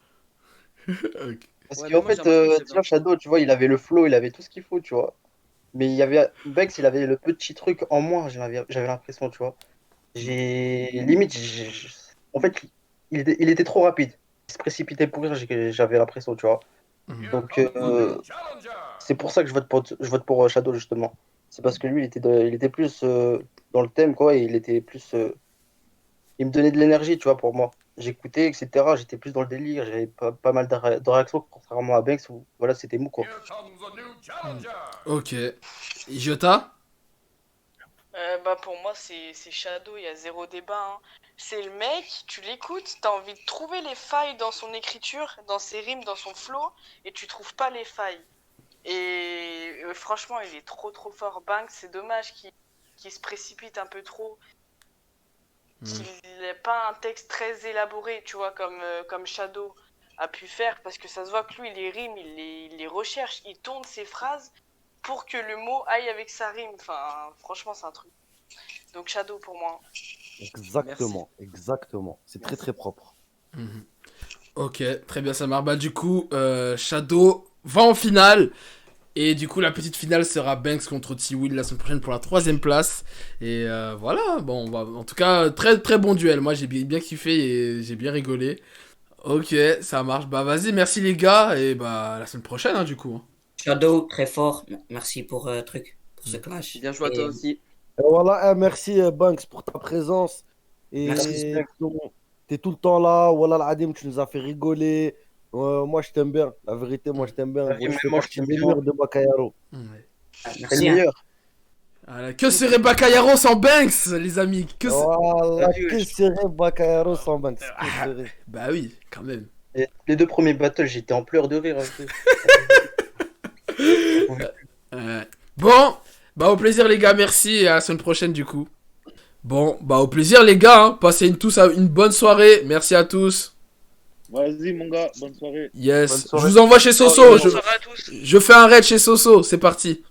Parce Ouais, qu'en mais moi, fait, j'ai remarqué que c'est tu vois, Shadow, tu vois, il avait le flow, il avait tout ce qu'il faut, tu vois. Mais il y avait Banks, il avait le petit truc en moins, j'avais l'impression, tu vois. Limite, en fait, il était trop rapide. Il se précipitait pour rire, j'avais l'impression, tu vois. Donc, c'est pour ça que je vote pour Shadow, justement. C'est parce que lui, il était plus dans le thème, quoi, et il était plus. Il me donnait de l'énergie, tu vois, pour moi. J'écoutais, etc. J'étais plus dans le délire, j'avais pas mal de réactions, contrairement à Banks, où voilà, c'était mou, quoi. Ok. Jota? Bah pour moi c'est Shadow, il y a zéro débat. Hein. C'est le mec, tu l'écoutes, t'as envie de trouver les failles dans son écriture, dans ses rimes, dans son flow, et tu trouves pas les failles. Et franchement il est trop fort. Banks, c'est dommage qu'il se précipite un peu trop. Qu'il n'ait pas un texte très élaboré, tu vois, comme Shadow a pu faire, parce que ça se voit que lui, les rimes, il les recherche, il tourne ses phrases pour que le mot aille avec sa rime. Enfin, franchement, c'est un truc. Donc Shadow pour moi. Exactement, exactement. C'est très très propre. Ok, très bien, ça marche. Bah du coup, Shadow va en finale. Et du coup, la petite finale sera Banks contre T-Will la semaine prochaine pour la 3ème place. Et voilà, bon, en tout cas, très très bon duel. Moi, j'ai bien kiffé et j'ai bien rigolé. Ok, ça marche. Bah vas-y, merci les gars. Et bah à la semaine prochaine, hein, du coup. Shadow, très fort. Merci pour ce clash. Bien joué à toi aussi. Et voilà, merci Banks pour ta présence. Et Merci. t'es tout le temps là. Voilà, l'Adim, tu nous as fait rigoler. Moi, je t'aime bien. La vérité, moi, je t'aime bien. Ouais, Gros, tu fais moi, je partie t'aime des bien. meilleurs de Bakayaro. C'est Merci. le meilleur. Voilà, que serait Bakayaro sans Banks, les amis? Voilà, que serait Bakayaro sans Banks? Que serait? Bah oui, quand même. Et les 2 premiers battles, j'étais en pleurs de rire. Bon, bah au plaisir les gars, merci et à la semaine prochaine du coup. Bon, bah au plaisir les gars, hein. Passez tous une bonne soirée, merci à tous. Vas-y mon gars, bonne soirée. Yes, Bonne soirée. je vous envoie chez Soso, Bonne soirée à tous. je fais un raid chez Soso, c'est parti.